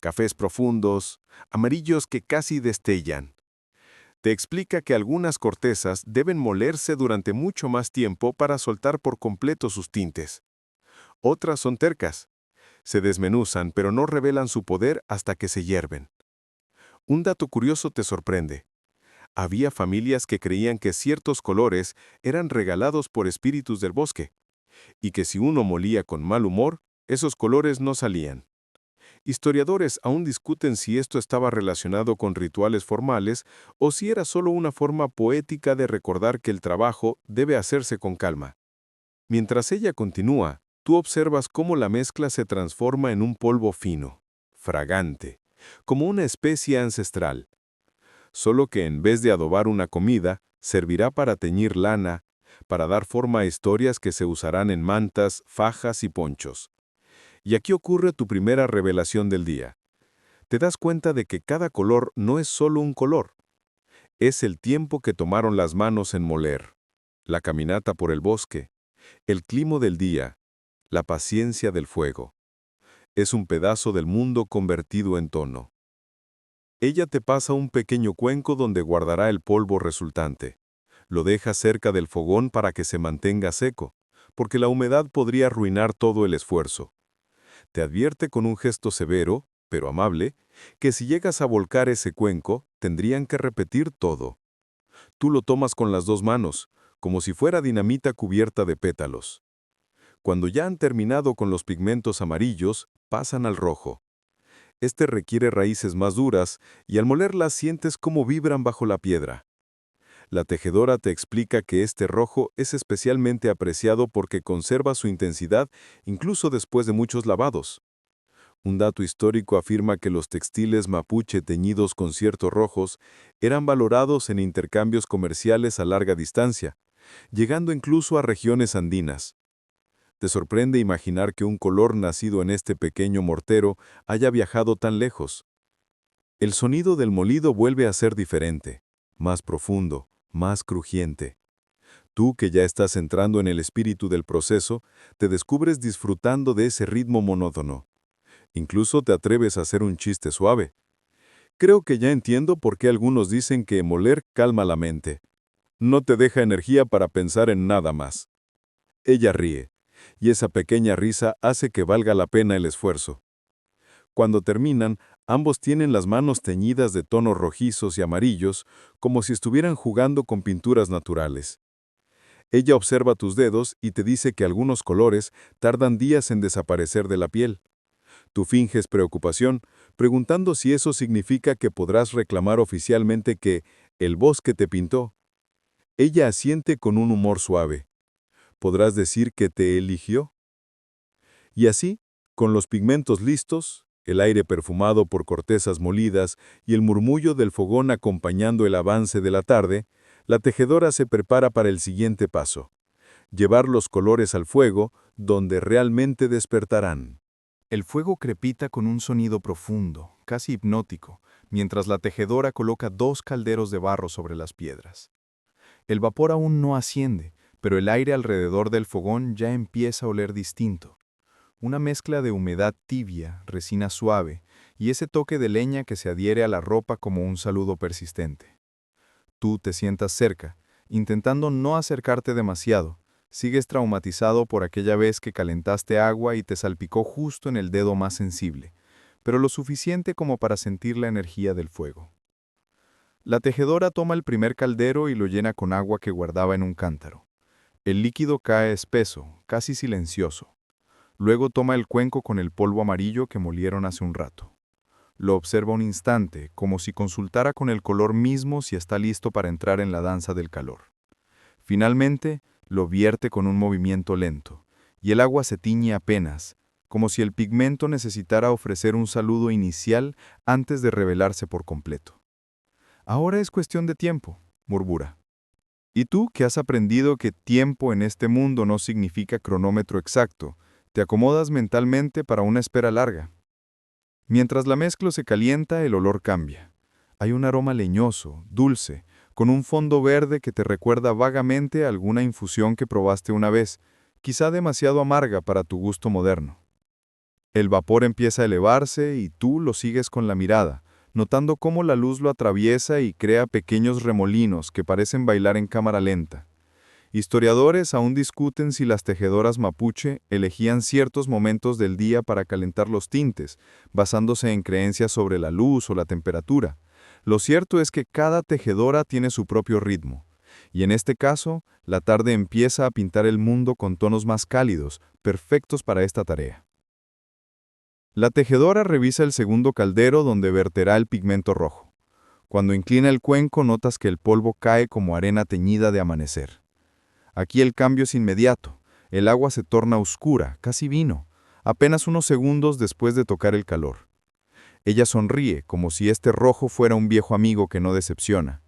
cafés profundos, amarillos que casi destellan. Te explica que algunas cortezas deben molerse durante mucho más tiempo para soltar por completo sus tintes. Otras son tercas. Se desmenuzan, pero no revelan su poder hasta que se hierven. Un dato curioso te sorprende. Había familias que creían que ciertos colores eran regalados por espíritus del bosque, y que si uno molía con mal humor, esos colores no salían. Historiadores aún discuten si esto estaba relacionado con rituales formales o si era solo una forma poética de recordar que el trabajo debe hacerse con calma. Mientras ella continúa, tú observas cómo la mezcla se transforma en un polvo fino, fragante, como una especie ancestral. Solo que en vez de adobar una comida, servirá para teñir lana, para dar forma a historias que se usarán en mantas, fajas y ponchos. Y aquí ocurre tu primera revelación del día. Te das cuenta de que cada color no es solo un color. Es el tiempo que tomaron las manos en moler, la caminata por el bosque, el clima del día, la paciencia del fuego. Es un pedazo del mundo convertido en tono. Ella te pasa un pequeño cuenco donde guardará el polvo resultante. Lo deja cerca del fogón para que se mantenga seco, porque la humedad podría arruinar todo el esfuerzo. Te advierte con un gesto severo, pero amable, que si llegas a volcar ese cuenco, tendrían que repetir todo. Tú lo tomas con las dos manos, como si fuera dinamita cubierta de pétalos. Cuando ya han terminado con los pigmentos amarillos, pasan al rojo. Este requiere raíces más duras y al molerlas sientes cómo vibran bajo la piedra. La tejedora te explica que este rojo es especialmente apreciado porque conserva su intensidad incluso después de muchos lavados. Un dato histórico afirma que los textiles mapuche teñidos con ciertos rojos eran valorados en intercambios comerciales a larga distancia, llegando incluso a regiones andinas. Te sorprende imaginar que un color nacido en este pequeño mortero haya viajado tan lejos. El sonido del molido vuelve a ser diferente, más profundo, más crujiente. Tú, que ya estás entrando en el espíritu del proceso, te descubres disfrutando de ese ritmo monótono. Incluso te atreves a hacer un chiste suave. Creo que ya entiendo por qué algunos dicen que moler calma la mente. No te deja energía para pensar en nada más. Ella ríe, y esa pequeña risa hace que valga la pena el esfuerzo. Cuando terminan, ambos tienen las manos teñidas de tonos rojizos y amarillos, como si estuvieran jugando con pinturas naturales. Ella observa tus dedos y te dice que algunos colores tardan días en desaparecer de la piel. Tú finges preocupación, preguntando si eso significa que podrás reclamar oficialmente que el bosque te pintó. Ella asiente con un humor suave. ¿Podrás decir que te eligió? Y así, con los pigmentos listos, el aire perfumado por cortezas molidas y el murmullo del fogón acompañando el avance de la tarde, la tejedora se prepara para el siguiente paso: llevar los colores al fuego, donde realmente despertarán. El fuego crepita con un sonido profundo, casi hipnótico, mientras la tejedora coloca 2 calderos de barro sobre las piedras. El vapor aún no asciende, pero el aire alrededor del fogón ya empieza a oler distinto. Una mezcla de humedad tibia, resina suave y ese toque de leña que se adhiere a la ropa como un saludo persistente. Tú te sientas cerca, intentando no acercarte demasiado. Sigues traumatizado por aquella vez que calentaste agua y te salpicó justo en el dedo más sensible, pero lo suficiente como para sentir la energía del fuego. La tejedora toma el primer caldero y lo llena con agua que guardaba en un cántaro. El líquido cae espeso, casi silencioso. Luego toma el cuenco con el polvo amarillo que molieron hace un rato. Lo observa un instante, como si consultara con el color mismo si está listo para entrar en la danza del calor. Finalmente, lo vierte con un movimiento lento, y el agua se tiñe apenas, como si el pigmento necesitara ofrecer un saludo inicial antes de revelarse por completo. Ahora es cuestión de tiempo, murmura. ¿Y tú, que has aprendido que tiempo en este mundo no significa cronómetro exacto, te acomodas mentalmente para una espera larga? Mientras la mezcla se calienta, el olor cambia. Hay un aroma leñoso, dulce, con un fondo verde que te recuerda vagamente a alguna infusión que probaste una vez, quizá demasiado amarga para tu gusto moderno. El vapor empieza a elevarse y tú lo sigues con la mirada, notando cómo la luz lo atraviesa y crea pequeños remolinos que parecen bailar en cámara lenta. Historiadores aún discuten si las tejedoras mapuche elegían ciertos momentos del día para calentar los tintes, basándose en creencias sobre la luz o la temperatura. Lo cierto es que cada tejedora tiene su propio ritmo, y en este caso, la tarde empieza a pintar el mundo con tonos más cálidos, perfectos para esta tarea. La tejedora revisa el segundo caldero donde verterá el pigmento rojo. Cuando inclina el cuenco, notas que el polvo cae como arena teñida de amanecer. Aquí el cambio es inmediato. El agua se torna oscura, casi vino, apenas unos segundos después de tocar el calor. Ella sonríe, como si este rojo fuera un viejo amigo que no decepciona.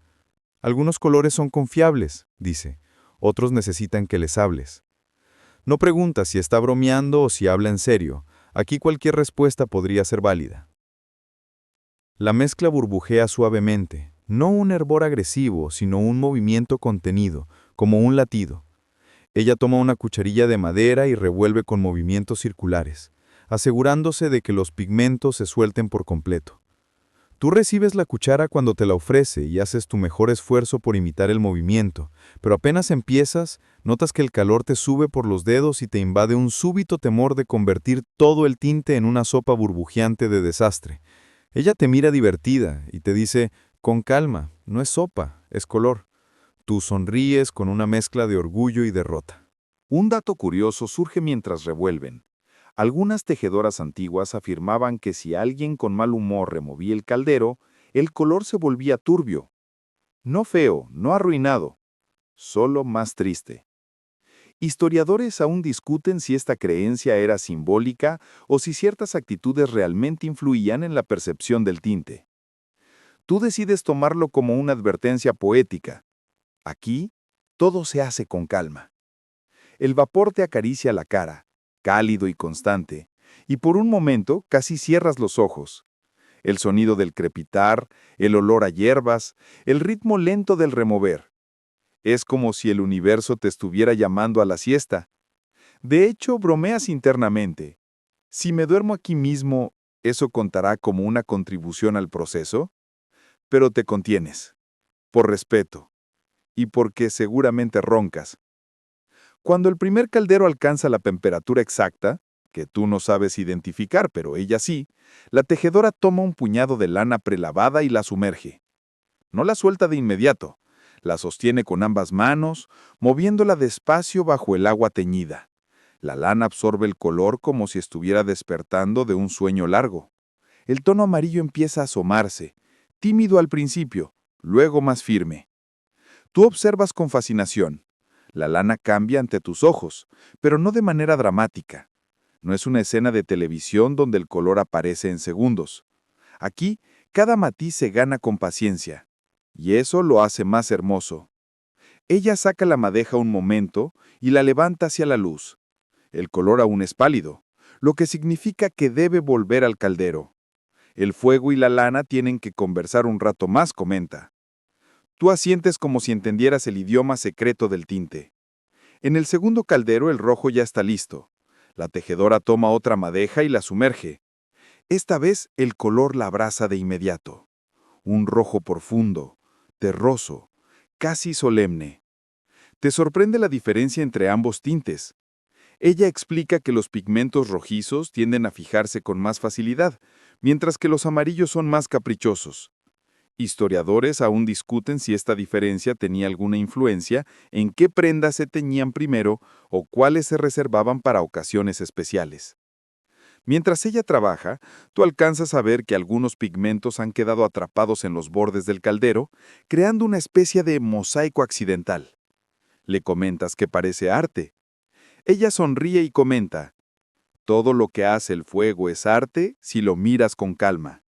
Algunos colores son confiables, dice. Otros necesitan que les hables. No pregunta si está bromeando o si habla en serio. Aquí cualquier respuesta podría ser válida. La mezcla burbujea suavemente, no un hervor agresivo, sino un movimiento contenido, como un latido. Ella toma una cucharilla de madera y revuelve con movimientos circulares, asegurándose de que los pigmentos se suelten por completo. Tú recibes la cuchara cuando te la ofrece y haces tu mejor esfuerzo por imitar el movimiento, pero apenas empiezas, notas que el calor te sube por los dedos y te invade un súbito temor de convertir todo el tinte en una sopa burbujeante de desastre. Ella te mira divertida y te dice, con calma, no es sopa, es color. Tú sonríes con una mezcla de orgullo y derrota. Un dato curioso surge mientras revuelven. Algunas tejedoras antiguas afirmaban que si alguien con mal humor removía el caldero, el color se volvía turbio. No feo, no arruinado, solo más triste. Historiadores aún discuten si esta creencia era simbólica o si ciertas actitudes realmente influían en la percepción del tinte. Tú decides tomarlo como una advertencia poética. Aquí, todo se hace con calma. El vapor te acaricia la cara, cálido y constante, y por un momento casi cierras los ojos. El sonido del crepitar, el olor a hierbas, el ritmo lento del remover. Es como si el universo te estuviera llamando a la siesta. De hecho, bromeas internamente. Si me duermo aquí mismo, ¿eso contará como una contribución al proceso? Pero te contienes, por respeto, y porque seguramente roncas. Cuando el primer caldero alcanza la temperatura exacta, que tú no sabes identificar, pero ella sí, la tejedora toma un puñado de lana prelavada y la sumerge. No la suelta de inmediato, la sostiene con ambas manos, moviéndola despacio bajo el agua teñida. La lana absorbe el color como si estuviera despertando de un sueño largo. El tono amarillo empieza a asomarse, tímido al principio, luego más firme. Tú observas con fascinación. La lana cambia ante tus ojos, pero no de manera dramática. No es una escena de televisión donde el color aparece en segundos. Aquí, cada matiz se gana con paciencia, y eso lo hace más hermoso. Ella saca la madeja un momento y la levanta hacia la luz. El color aún es pálido, lo que significa que debe volver al caldero. El fuego y la lana tienen que conversar un rato más, comenta. Tú asientes como si entendieras el idioma secreto del tinte. En el segundo caldero el rojo ya está listo. La tejedora toma otra madeja y la sumerge. Esta vez el color la abraza de inmediato. Un rojo profundo, terroso, casi solemne. Te sorprende la diferencia entre ambos tintes. Ella explica que los pigmentos rojizos tienden a fijarse con más facilidad, mientras que los amarillos son más caprichosos. Historiadores aún discuten si esta diferencia tenía alguna influencia en qué prendas se teñían primero o cuáles se reservaban para ocasiones especiales. Mientras ella trabaja, tú alcanzas a ver que algunos pigmentos han quedado atrapados en los bordes del caldero, creando una especie de mosaico accidental. Le comentas que parece arte. Ella sonríe y comenta: todo lo que hace el fuego es arte si lo miras con calma.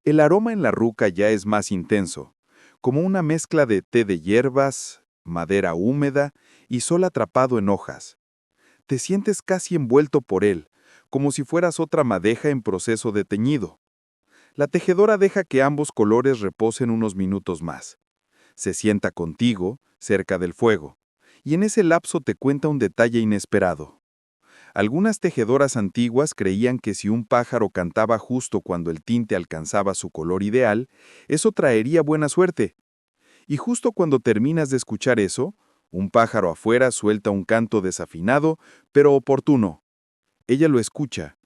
El aroma en la ruca ya es más intenso, como una mezcla de té de hierbas, madera húmeda y sol atrapado en hojas. Te sientes casi envuelto por él, como si fueras otra madeja en proceso de teñido. La tejedora deja que ambos colores reposen unos minutos más. Se sienta contigo, cerca del fuego, y en ese lapso te cuenta un detalle inesperado. Algunas tejedoras antiguas creían que si un pájaro cantaba justo cuando el tinte alcanzaba su color ideal, eso traería buena suerte. Y justo cuando terminas de escuchar eso, un pájaro afuera suelta un canto desafinado, pero oportuno. Ella lo escucha,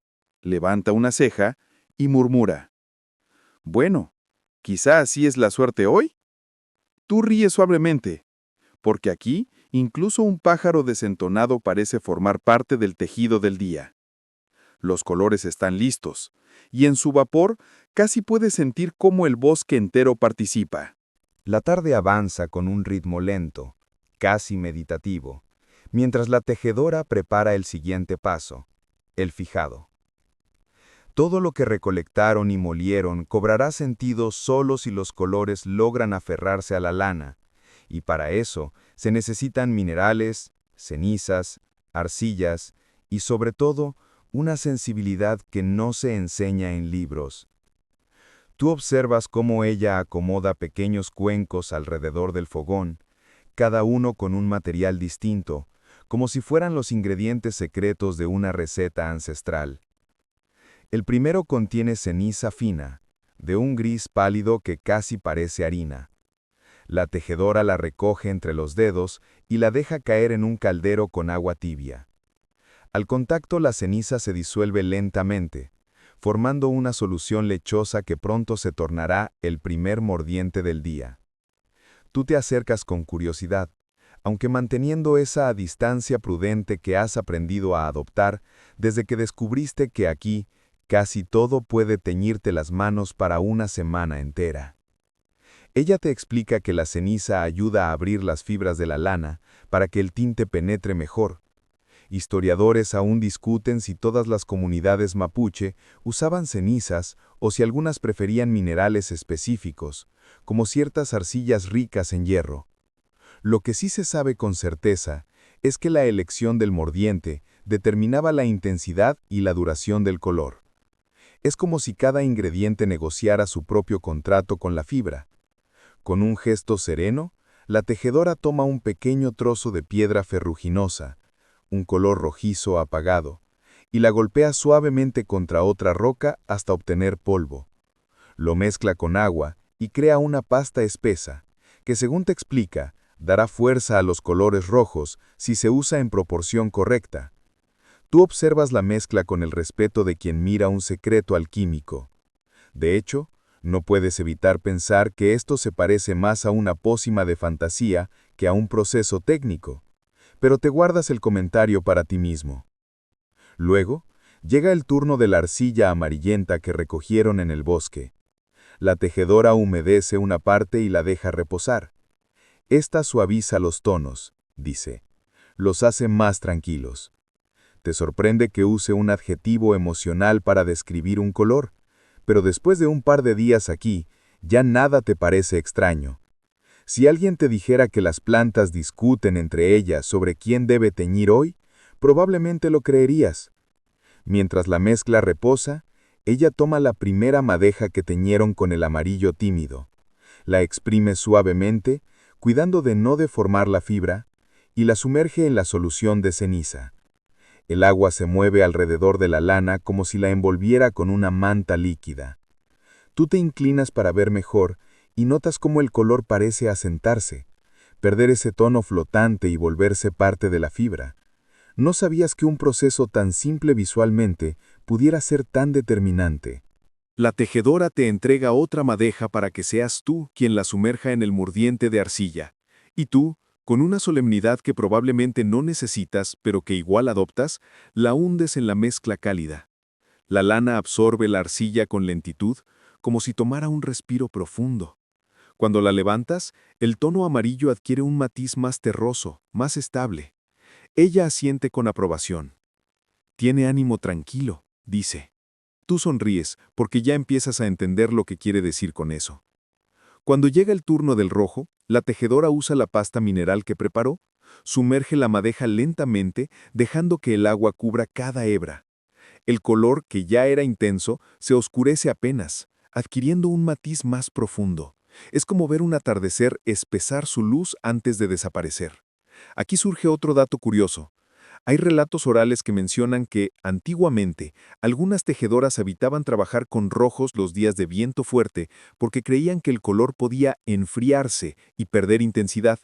levanta una ceja y murmura: bueno, quizá así es la suerte hoy. Tú ríes suavemente, porque aquí incluso un pájaro desentonado parece formar parte del tejido del día. Los colores están listos, y en su vapor casi puedes sentir cómo el bosque entero participa. La tarde avanza con un ritmo lento, casi meditativo, mientras la tejedora prepara el siguiente paso, el fijado. Todo lo que recolectaron y molieron cobrará sentido solo si los colores logran aferrarse a la lana, y para eso se necesitan minerales, cenizas, arcillas y sobre todo una sensibilidad que no se enseña en libros. Tú observas cómo ella acomoda pequeños cuencos alrededor del fogón, cada uno con un material distinto, como si fueran los ingredientes secretos de una receta ancestral. El primero contiene ceniza fina, de un gris pálido que casi parece harina. La tejedora la recoge entre los dedos y la deja caer en un caldero con agua tibia. Al contacto la ceniza se disuelve lentamente, formando una solución lechosa que pronto se tornará el primer mordiente del día. Tú te acercas con curiosidad, aunque manteniendo esa distancia prudente que has aprendido a adoptar desde que descubriste que aquí casi todo puede teñirte las manos para una semana entera. Ella te explica que la ceniza ayuda a abrir las fibras de la lana para que el tinte penetre mejor. Historiadores aún discuten si todas las comunidades mapuche usaban cenizas o si algunas preferían minerales específicos, como ciertas arcillas ricas en hierro. Lo que sí se sabe con certeza es que la elección del mordiente determinaba la intensidad y la duración del color. Es como si cada ingrediente negociara su propio contrato con la fibra. Con un gesto sereno, la tejedora toma un pequeño trozo de piedra ferruginosa, un color rojizo apagado, y la golpea suavemente contra otra roca hasta obtener polvo. Lo mezcla con agua y crea una pasta espesa, que según te explica, dará fuerza a los colores rojos si se usa en proporción correcta. Tú observas la mezcla con el respeto de quien mira un secreto alquímico. De hecho, no puedes evitar pensar que esto se parece más a una pócima de fantasía que a un proceso técnico. pero te guardas el comentario para ti mismo. Luego, llega el turno de la arcilla amarillenta que recogieron en el bosque. La tejedora humedece una parte y la deja reposar. Esta suaviza los tonos, dice. Los hace más tranquilos. Te sorprende que use un adjetivo emocional para describir un color, pero después de un par de días aquí, ya nada te parece extraño. Si alguien te dijera que las plantas discuten entre ellas sobre quién debe teñir hoy, probablemente lo creerías. Mientras la mezcla reposa, ella toma la primera madeja que teñieron con el amarillo tímido, la exprime suavemente, cuidando de no deformar la fibra, y la sumerge en la solución de ceniza. El agua se mueve alrededor de la lana como si la envolviera con una manta líquida. Tú te inclinas para ver mejor y notas cómo el color parece asentarse, perder ese tono flotante y volverse parte de la fibra. No sabías que un proceso tan simple visualmente pudiera ser tan determinante. La tejedora te entrega otra madeja para que seas tú quien la sumerja en el mordiente de arcilla. Y tú, con una solemnidad que probablemente no necesitas, pero que igual adoptas, la hundes en la mezcla cálida. La lana absorbe la arcilla con lentitud, como si tomara un respiro profundo. Cuando la levantas, el tono amarillo adquiere un matiz más terroso, más estable. Ella asiente con aprobación. Tiene ánimo tranquilo, dice. Tú sonríes porque ya empiezas a entender lo que quiere decir con eso. Cuando llega el turno del rojo, la tejedora usa la pasta mineral que preparó, sumerge la madeja lentamente, dejando que el agua cubra cada hebra. El color, que ya era intenso, se oscurece apenas, adquiriendo un matiz más profundo. Es como ver un atardecer espesar su luz antes de desaparecer. Aquí surge otro dato curioso. Hay relatos orales que mencionan que, antiguamente, algunas tejedoras evitaban trabajar con rojos los días de viento fuerte porque creían que el color podía enfriarse y perder intensidad.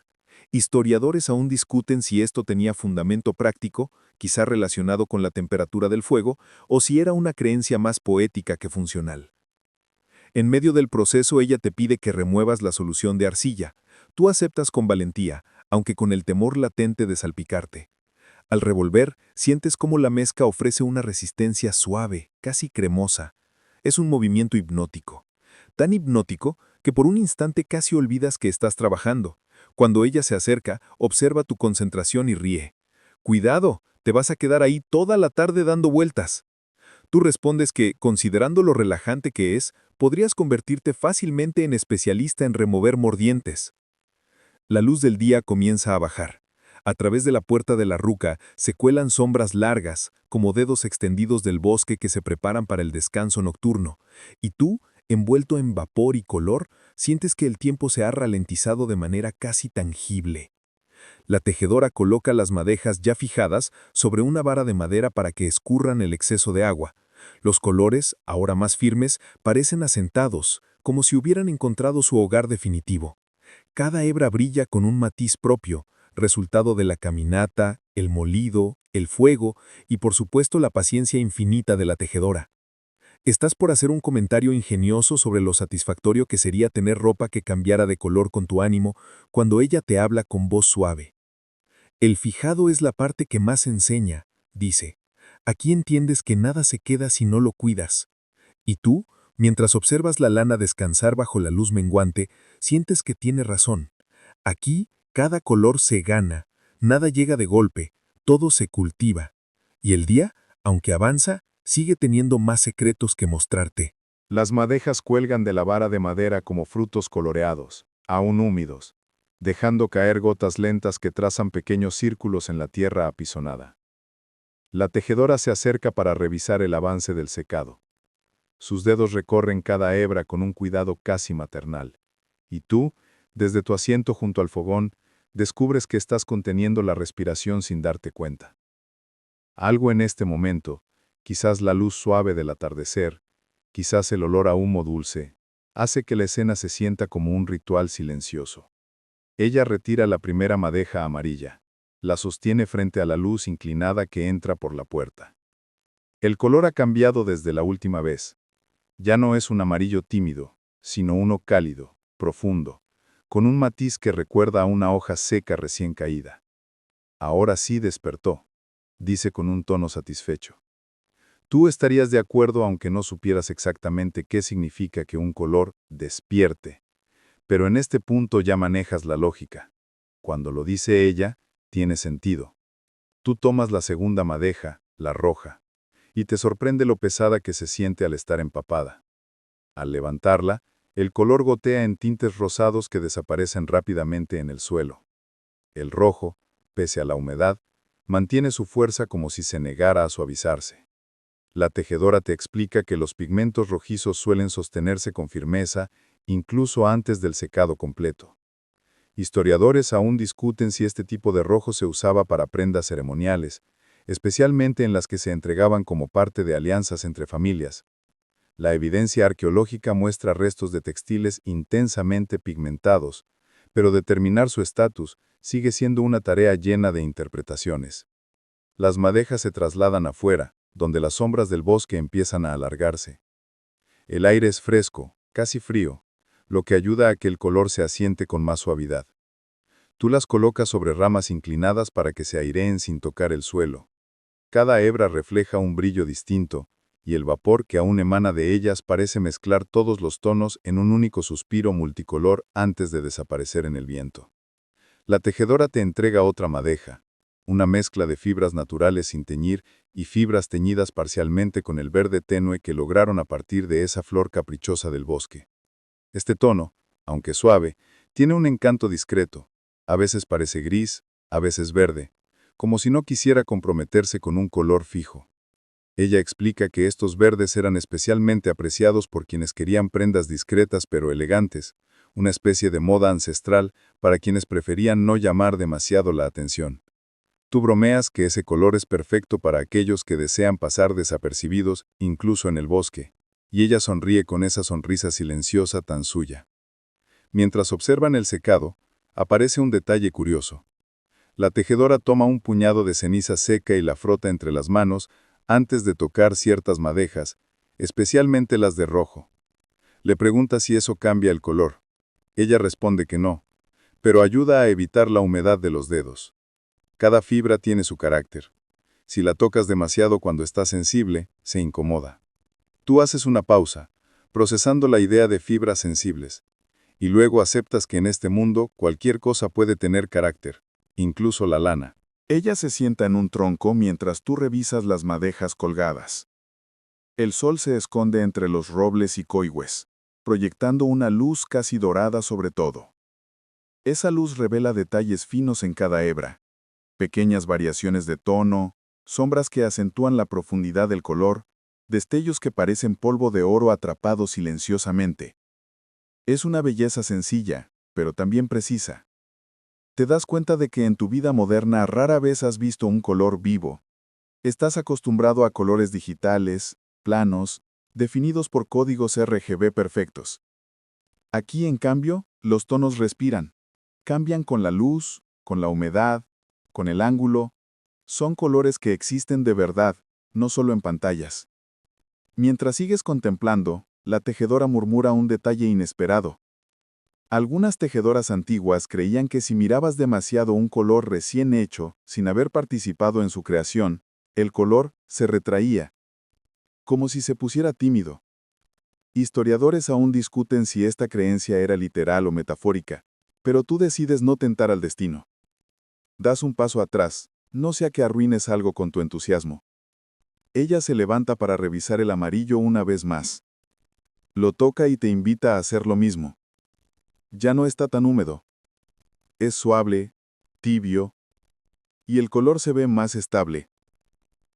Historiadores aún discuten si esto tenía fundamento práctico, quizá relacionado con la temperatura del fuego, o si era una creencia más poética que funcional. En medio del proceso ella te pide que remuevas la solución de arcilla. Tú aceptas con valentía, aunque con el temor latente de salpicarte. Al revolver, sientes cómo la mezcla ofrece una resistencia suave, casi cremosa. Es un movimiento hipnótico. Tan hipnótico que por un instante casi olvidas que estás trabajando. Cuando ella se acerca, observa tu concentración y ríe. «Cuidado, te vas a quedar ahí toda la tarde dando vueltas». Tú respondes que, considerando lo relajante que es, podrías convertirte fácilmente en especialista en remover mordientes. La luz del día comienza a bajar. A través de la puerta de la ruca se cuelan sombras largas, como dedos extendidos del bosque que se preparan para el descanso nocturno, y tú, envuelto en vapor y color, sientes que el tiempo se ha ralentizado de manera casi tangible. La tejedora coloca las madejas ya fijadas sobre una vara de madera para que escurran el exceso de agua. Los colores, ahora más firmes, parecen asentados, como si hubieran encontrado su hogar definitivo. Cada hebra brilla con un matiz propio, resultado de la caminata, el molido, el fuego y por supuesto la paciencia infinita de la tejedora. Estás por hacer un comentario ingenioso sobre lo satisfactorio que sería tener ropa que cambiara de color con tu ánimo cuando ella te habla con voz suave. El fijado es la parte que más enseña, dice. Aquí entiendes que nada se queda si no lo cuidas. Y tú, mientras observas la lana descansar bajo la luz menguante, sientes que tiene razón. Aquí, cada color se gana, nada llega de golpe, todo se cultiva. Y el día, aunque avanza, sigue teniendo más secretos que mostrarte. Las madejas cuelgan de la vara de madera como frutos coloreados, aún húmedos, dejando caer gotas lentas que trazan pequeños círculos en la tierra apisonada. La tejedora se acerca para revisar el avance del secado. Sus dedos recorren cada hebra con un cuidado casi maternal. Y tú, desde tu asiento junto al fogón, descubres que estás conteniendo la respiración sin darte cuenta. Algo en este momento, quizás la luz suave del atardecer, quizás el olor a humo dulce, hace que la escena se sienta como un ritual silencioso. Ella retira la primera madeja amarilla, la sostiene frente a la luz inclinada que entra por la puerta. El color ha cambiado desde la última vez. Ya no es un amarillo tímido, sino uno cálido, profundo, con un matiz que recuerda a una hoja seca recién caída. Ahora sí despertó, dice con un tono satisfecho. Tú estarías de acuerdo aunque no supieras exactamente qué significa que un color despierte. Pero en este punto ya manejas la lógica. Cuando lo dice ella, tiene sentido. Tú tomas la segunda madeja, la roja, y te sorprende lo pesada que se siente al estar empapada. Al levantarla, el color gotea en tintes rosados que desaparecen rápidamente en el suelo. El rojo, pese a la humedad, mantiene su fuerza como si se negara a suavizarse. La tejedora te explica que los pigmentos rojizos suelen sostenerse con firmeza incluso antes del secado completo. Historiadores aún discuten si este tipo de rojo se usaba para prendas ceremoniales, especialmente en las que se entregaban como parte de alianzas entre familias. La evidencia arqueológica muestra restos de textiles intensamente pigmentados, pero determinar su estatus sigue siendo una tarea llena de interpretaciones. Las madejas se trasladan afuera, donde las sombras del bosque empiezan a alargarse. El aire es fresco, casi frío, lo que ayuda a que el color se asiente con más suavidad. Tú las colocas sobre ramas inclinadas para que se aireen sin tocar el suelo. Cada hebra refleja un brillo distinto, y el vapor que aún emana de ellas parece mezclar todos los tonos en un único suspiro multicolor antes de desaparecer en el viento. La tejedora te entrega otra madeja, una mezcla de fibras naturales sin teñir y fibras teñidas parcialmente con el verde tenue que lograron a partir de esa flor caprichosa del bosque. Este tono, aunque suave, tiene un encanto discreto. A veces parece gris, a veces verde, como si no quisiera comprometerse con un color fijo. Ella explica que estos verdes eran especialmente apreciados por quienes querían prendas discretas pero elegantes, una especie de moda ancestral para quienes preferían no llamar demasiado la atención. Tú bromeas que ese color es perfecto para aquellos que desean pasar desapercibidos, incluso en el bosque, y ella sonríe con esa sonrisa silenciosa tan suya. Mientras observan el secado, aparece un detalle curioso. La tejedora toma un puñado de ceniza seca y la frota entre las manos antes de tocar ciertas madejas, especialmente las de rojo. Le pregunta si eso cambia el color. Ella responde que no, pero ayuda a evitar la humedad de los dedos. Cada fibra tiene su carácter. Si la tocas demasiado cuando está sensible, se incomoda. Tú haces una pausa, procesando la idea de fibras sensibles, y luego aceptas que en este mundo cualquier cosa puede tener carácter, incluso la lana. Ella se sienta en un tronco mientras tú revisas las madejas colgadas. El sol se esconde entre los robles y coigües, proyectando una luz casi dorada sobre todo. Esa luz revela detalles finos en cada hebra, pequeñas variaciones de tono, sombras que acentúan la profundidad del color, destellos que parecen polvo de oro atrapado silenciosamente. Es una belleza sencilla, pero también precisa. Te das cuenta de que en tu vida moderna rara vez has visto un color vivo. Estás acostumbrado a colores digitales, planos, definidos por códigos RGB perfectos. Aquí, en cambio, los tonos respiran. Cambian con la luz, con la humedad, con el ángulo. Son colores que existen de verdad, no solo en pantallas. Mientras sigues contemplando, la tejedora murmura un detalle inesperado. Algunas tejedoras antiguas creían que si mirabas demasiado un color recién hecho, sin haber participado en su creación, el color se retraía, como si se pusiera tímido. Historiadores aún discuten si esta creencia era literal o metafórica, pero tú decides no tentar al destino. Das un paso atrás, no sea que arruines algo con tu entusiasmo. Ella se levanta para revisar el amarillo una vez más. Lo toca y te invita a hacer lo mismo. Ya no está tan húmedo. Es suave, tibio, y el color se ve más estable.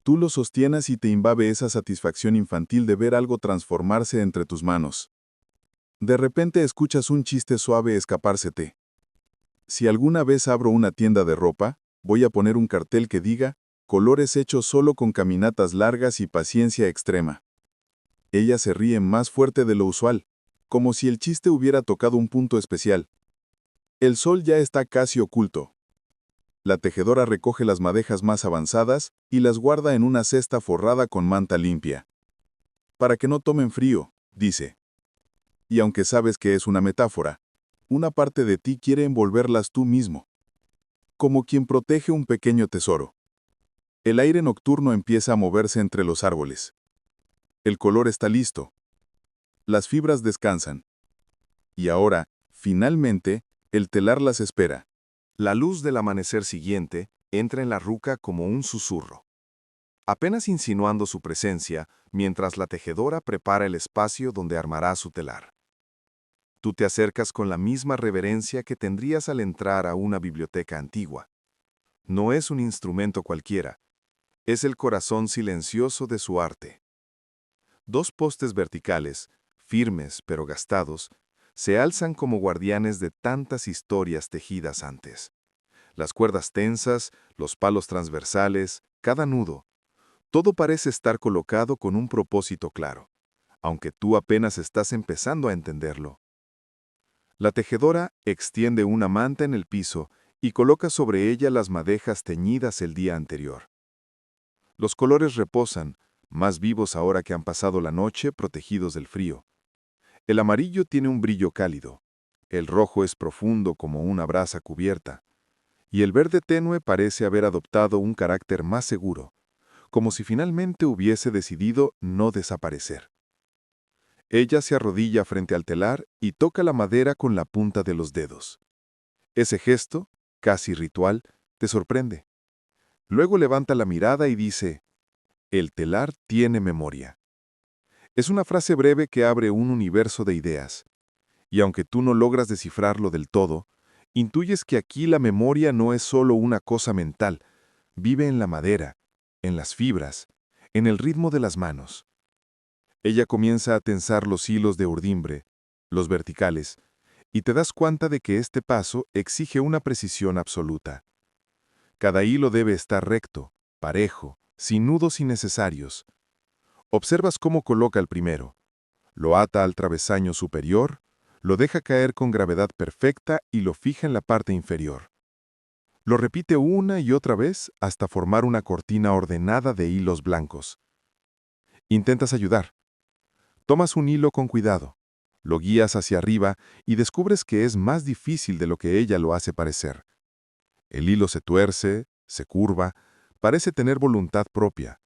Tú lo sostienes y te invade esa satisfacción infantil de ver algo transformarse entre tus manos. De repente escuchas un chiste suave escapársete. Si alguna vez abro una tienda de ropa, voy a poner un cartel que diga, colores hechos solo con caminatas largas y paciencia extrema. Ella se ríe más fuerte de lo usual, como si el chiste hubiera tocado un punto especial. El sol ya está casi oculto. La tejedora recoge las madejas más avanzadas y las guarda en una cesta forrada con manta limpia. Para que no tomen frío, dice. Y aunque sabes que es una metáfora, una parte de ti quiere envolverlas tú mismo. como quien protege un pequeño tesoro. El aire nocturno empieza a moverse entre los árboles. El color está listo. Las fibras descansan. Y ahora, finalmente, el telar las espera. La luz del amanecer siguiente entra en la ruca como un susurro, apenas insinuando su presencia mientras la tejedora prepara el espacio donde armará su telar. Tú te acercas con la misma reverencia que tendrías al entrar a una biblioteca antigua. No es un instrumento cualquiera, es el corazón silencioso de su arte. Dos postes verticales, firmes pero gastados, se alzan como guardianes de tantas historias tejidas antes. Las cuerdas tensas, los palos transversales, cada nudo, todo parece estar colocado con un propósito claro, aunque tú apenas estás empezando a entenderlo. La tejedora extiende una manta en el piso y coloca sobre ella las madejas teñidas el día anterior. Los colores reposan, más vivos ahora que han pasado la noche protegidos del frío. El amarillo tiene un brillo cálido, el rojo es profundo como una brasa cubierta, y el verde tenue parece haber adoptado un carácter más seguro, como si finalmente hubiese decidido no desaparecer. Ella se arrodilla frente al telar y toca la madera con la punta de los dedos. Ese gesto, casi ritual, te sorprende. Luego levanta la mirada y dice, «El telar tiene memoria». Es una frase breve que abre un universo de ideas. Y aunque tú no logras descifrarlo del todo, intuyes que aquí la memoria no es solo una cosa mental, vive en la madera, en las fibras, en el ritmo de las manos. Ella comienza a tensar los hilos de urdimbre, los verticales, y te das cuenta de que este paso exige una precisión absoluta. Cada hilo debe estar recto, parejo, sin nudos innecesarios. Observas cómo coloca el primero. Lo ata al travesaño superior, lo deja caer con gravedad perfecta y lo fija en la parte inferior. Lo repite una y otra vez hasta formar una cortina ordenada de hilos blancos. Intentas ayudar. Tomas un hilo con cuidado, lo guías hacia arriba y descubres que es más difícil de lo que ella lo hace parecer. El hilo se tuerce, se curva, parece tener voluntad propia.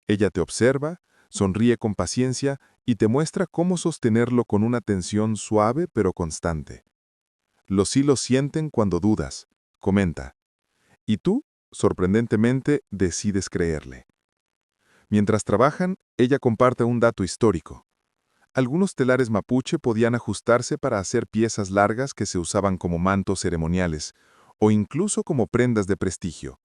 Ella te observa, sonríe con paciencia y te muestra cómo sostenerlo con una tensión suave pero constante. Los hilos sienten cuando dudas, comenta. Y tú, sorprendentemente, decides creerle. Mientras trabajan, ella comparte un dato histórico. Algunos telares mapuche podían ajustarse para hacer piezas largas que se usaban como mantos ceremoniales o incluso como prendas de prestigio.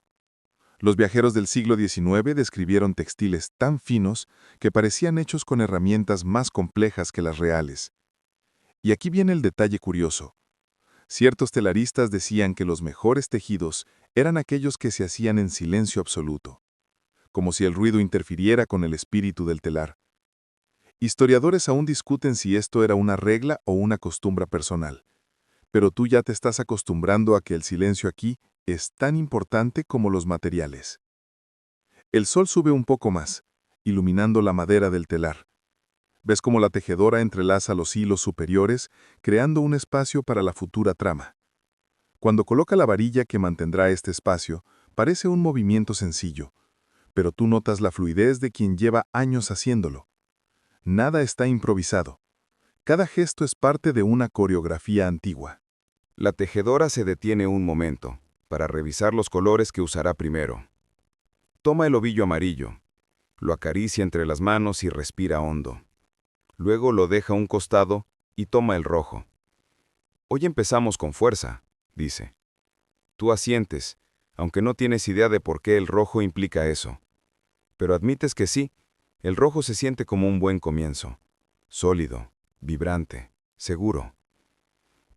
Los viajeros del siglo XIX describieron textiles tan finos que parecían hechos con herramientas más complejas que las reales. Y aquí viene el detalle curioso. Ciertos telaristas decían que los mejores tejidos eran aquellos que se hacían en silencio absoluto, como si el ruido interfiriera con el espíritu del telar. Historiadores aún discuten si esto era una regla o una costumbre personal, pero tú ya te estás acostumbrando a que el silencio aquí es tan importante como los materiales. El sol sube un poco más, iluminando la madera del telar. Ves cómo la tejedora entrelaza los hilos superiores, creando un espacio para la futura trama. Cuando coloca la varilla que mantendrá este espacio, parece un movimiento sencillo, pero tú notas la fluidez de quien lleva años haciéndolo. Nada está improvisado. Cada gesto es parte de una coreografía antigua. La tejedora se detiene un momento para revisar los colores que usará primero. Toma el ovillo amarillo, lo acaricia entre las manos y respira hondo. Luego lo deja a un costado y toma el rojo. «Hoy empezamos con fuerza», dice. Tú asientes, aunque no tienes idea de por qué el rojo implica eso. Pero admites que sí, el rojo se siente como un buen comienzo. Sólido, vibrante, seguro.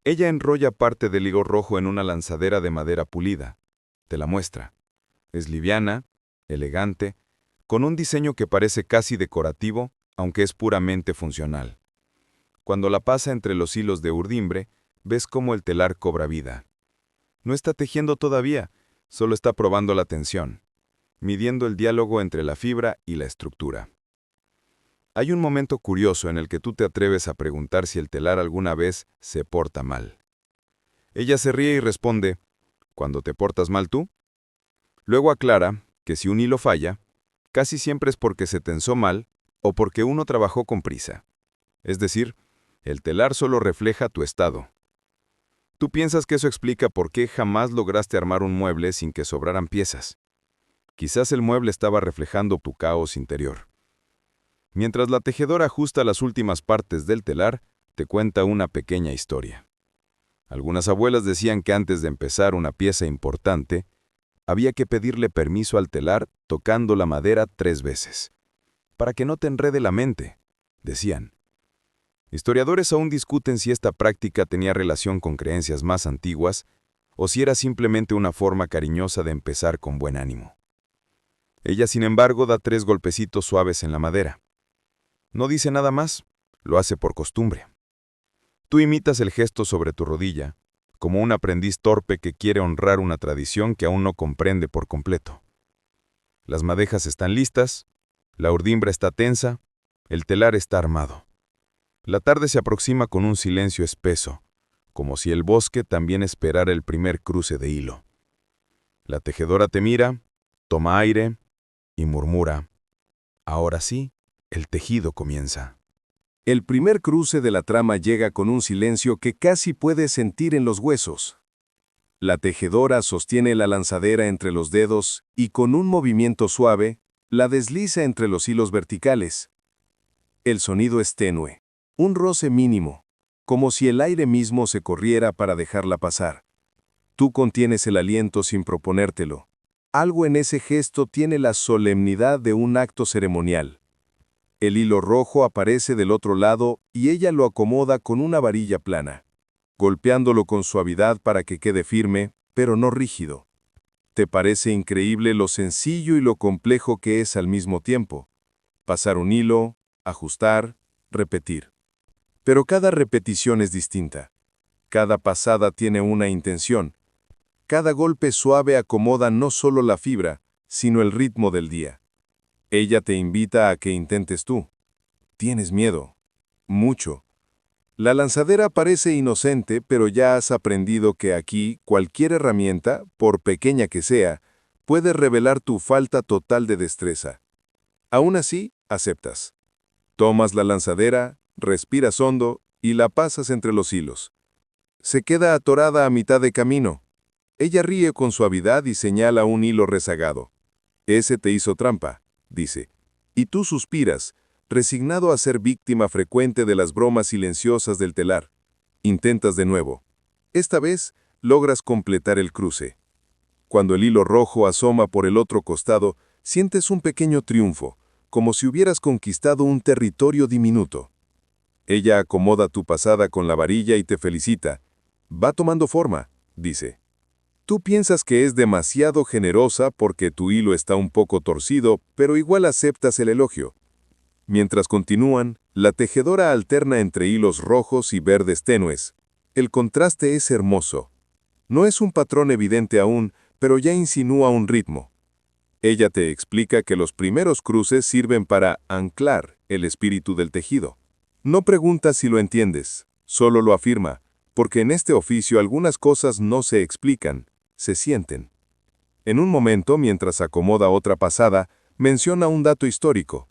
Ella enrolla parte del hilo rojo en una lanzadera de madera pulida. Te la muestra. Es liviana, elegante, con un diseño que parece casi decorativo, aunque es puramente funcional. Cuando la pasa entre los hilos de urdimbre, ves cómo el telar cobra vida. No está tejiendo todavía, solo está probando la tensión, midiendo el diálogo entre la fibra y la estructura. Hay un momento curioso en el que tú te atreves a preguntar si el telar alguna vez se porta mal. Ella se ríe y responde, cuando te portas mal tú. Luego aclara que si un hilo falla, casi siempre es porque se tensó mal o porque uno trabajó con prisa. Es decir, el telar solo refleja tu estado. Tú piensas que eso explica por qué jamás lograste armar un mueble sin que sobraran piezas. Quizás el mueble estaba reflejando tu caos interior. Mientras la tejedora ajusta las últimas partes del telar, te cuenta una pequeña historia. Algunas abuelas decían que antes de empezar una pieza importante, había que pedirle permiso al telar tocando la madera 3 veces. Para que no te enrede la mente, decían. Historiadores aún discuten si esta práctica tenía relación con creencias más antiguas o si era simplemente una forma cariñosa de empezar con buen ánimo. Ella, sin embargo, da 3 golpecitos suaves en la madera. No dice nada más, lo hace por costumbre. Tú imitas el gesto sobre tu rodilla, como un aprendiz torpe que quiere honrar una tradición que aún no comprende por completo. Las madejas están listas, la urdimbra está tensa, el telar está armado. La tarde se aproxima con un silencio espeso, como si el bosque también esperara el primer cruce de hilo. La tejedora te mira, toma aire y murmura: ahora sí, el tejido comienza. El primer cruce de la trama llega con un silencio que casi puedes sentir en los huesos. La tejedora sostiene la lanzadera entre los dedos y con un movimiento suave, la desliza entre los hilos verticales. El sonido es tenue, un roce mínimo, como si el aire mismo se corriera para dejarla pasar. Tú contienes el aliento sin proponértelo. Algo en ese gesto tiene la solemnidad de un acto ceremonial. El hilo rojo aparece del otro lado y ella lo acomoda con una varilla plana, golpeándolo con suavidad para que quede firme, pero no rígido. Te parece increíble lo sencillo y lo complejo que es al mismo tiempo. Pasar un hilo, ajustar, repetir. Pero cada repetición es distinta. Cada pasada tiene una intención. Cada golpe suave acomoda no solo la fibra, sino el ritmo del día. Ella te invita a que intentes tú. Tienes miedo. Mucho. La lanzadera parece inocente, pero ya has aprendido que aquí cualquier herramienta, por pequeña que sea, puede revelar tu falta total de destreza. Aún así, aceptas. Tomas la lanzadera, respiras hondo y la pasas entre los hilos. Se queda atorada a mitad de camino. Ella ríe con suavidad y señala un hilo rezagado. Ese te hizo trampa, dice. Y tú suspiras, resignado a ser víctima frecuente de las bromas silenciosas del telar. Intentas de nuevo. Esta vez, logras completar el cruce. Cuando el hilo rojo asoma por el otro costado, sientes un pequeño triunfo, como si hubieras conquistado un territorio diminuto. Ella acomoda tu pasada con la varilla y te felicita. Va tomando forma, dice. Tú piensas que es demasiado generosa porque tu hilo está un poco torcido, pero igual aceptas el elogio. Mientras continúan, la tejedora alterna entre hilos rojos y verdes tenues. El contraste es hermoso. No es un patrón evidente aún, pero ya insinúa un ritmo. Ella te explica que los primeros cruces sirven para anclar el espíritu del tejido. No pregunta si lo entiendes, solo lo afirma, porque en este oficio algunas cosas no se explican, se sienten. En un momento, mientras acomoda otra pasada, menciona un dato histórico.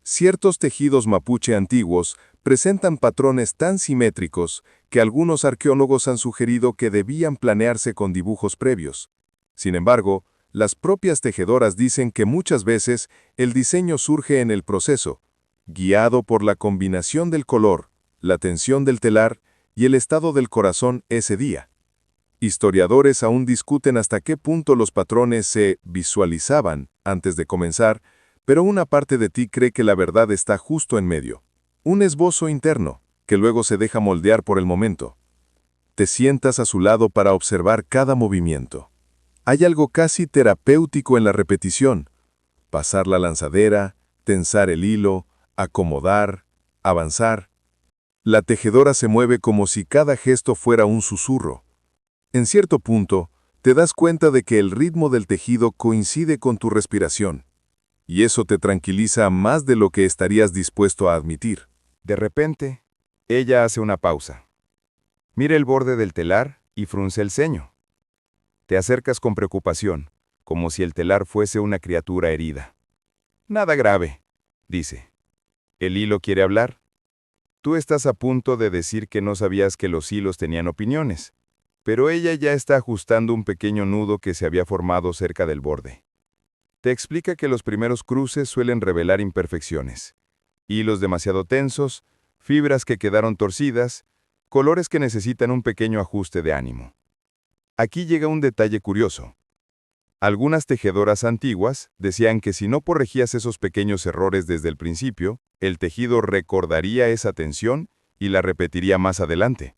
Ciertos tejidos mapuche antiguos presentan patrones tan simétricos que algunos arqueólogos han sugerido que debían planearse con dibujos previos. Sin embargo, las propias tejedoras dicen que muchas veces el diseño surge en el proceso, guiado por la combinación del color, la tensión del telar y el estado del corazón ese día. Historiadores aún discuten hasta qué punto los patrones se visualizaban antes de comenzar, pero una parte de ti cree que la verdad está justo en medio. Un esbozo interno, que luego se deja moldear por el momento. Te sientas a su lado para observar cada movimiento. Hay algo casi terapéutico en la repetición. Pasar la lanzadera, tensar el hilo, acomodar, avanzar. La tejedora se mueve como si cada gesto fuera un susurro. En cierto punto, te das cuenta de que el ritmo del tejido coincide con tu respiración. Y eso te tranquiliza más de lo que estarías dispuesto a admitir. De repente, ella hace una pausa. Mira el borde del telar y frunce el ceño. Te acercas con preocupación, como si el telar fuese una criatura herida. Nada grave, dice. ¿El hilo quiere hablar? Tú estás a punto de decir que no sabías que los hilos tenían opiniones, pero ella ya está ajustando un pequeño nudo que se había formado cerca del borde. Te explica que los primeros cruces suelen revelar imperfecciones. Hilos demasiado tensos, fibras que quedaron torcidas, colores que necesitan un pequeño ajuste de ánimo. Aquí llega un detalle curioso. Algunas tejedoras antiguas decían que si no corregías esos pequeños errores desde el principio, el tejido recordaría esa tensión y la repetiría más adelante.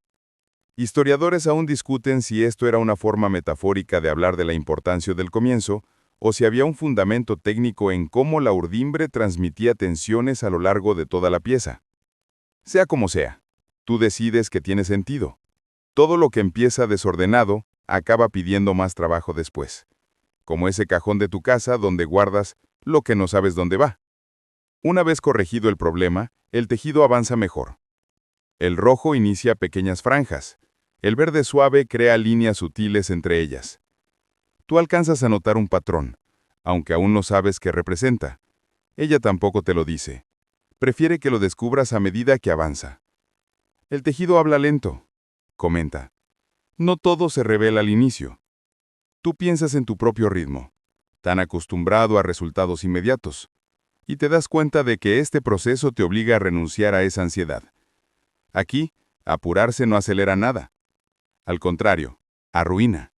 Historiadores aún discuten si esto era una forma metafórica de hablar de la importancia del comienzo, o si había un fundamento técnico en cómo la urdimbre transmitía tensiones a lo largo de toda la pieza. Sea como sea, tú decides que tiene sentido. Todo lo que empieza desordenado acaba pidiendo más trabajo después, como ese cajón de tu casa donde guardas lo que no sabes dónde va. Una vez corregido el problema, el tejido avanza mejor. El rojo inicia pequeñas franjas. El verde suave crea líneas sutiles entre ellas. Tú alcanzas a notar un patrón, aunque aún no sabes qué representa. Ella tampoco te lo dice. Prefiere que lo descubras a medida que avanza. El tejido habla lento, comenta. No todo se revela al inicio. Tú piensas en tu propio ritmo, tan acostumbrado a resultados inmediatos, y te das cuenta de que este proceso te obliga a renunciar a esa ansiedad. Aquí, apurarse no acelera nada. Al contrario, arruina.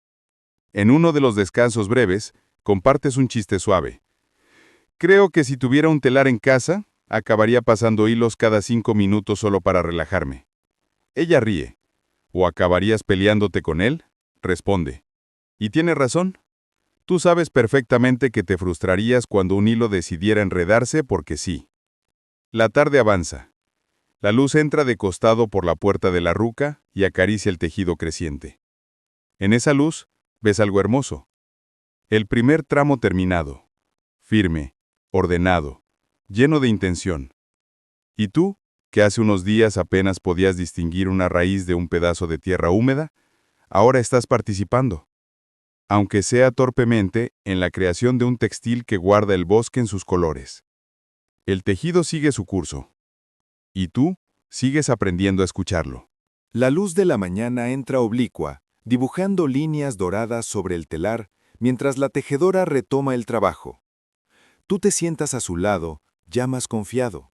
En uno de los descansos breves, compartes un chiste suave. Creo que si tuviera un telar en casa, acabaría pasando hilos cada 5 minutos solo para relajarme. Ella ríe. ¿O acabarías peleándote con él? Responde. Y tiene razón. Tú sabes perfectamente que te frustrarías cuando un hilo decidiera enredarse porque sí. La tarde avanza. La luz entra de costado por la puerta de la ruca y acaricia el tejido creciente. En esa luz, ves algo hermoso. El primer tramo terminado. Firme, ordenado, lleno de intención. ¿Y tú, que hace unos días apenas podías distinguir una raíz de un pedazo de tierra húmeda, ahora estás participando, aunque sea torpemente, en la creación de un textil que guarda el bosque en sus colores? El tejido sigue su curso. Y tú sigues aprendiendo a escucharlo. La luz de la mañana entra oblicua, dibujando líneas doradas sobre el telar, mientras la tejedora retoma el trabajo. Tú te sientas a su lado, ya más confiado,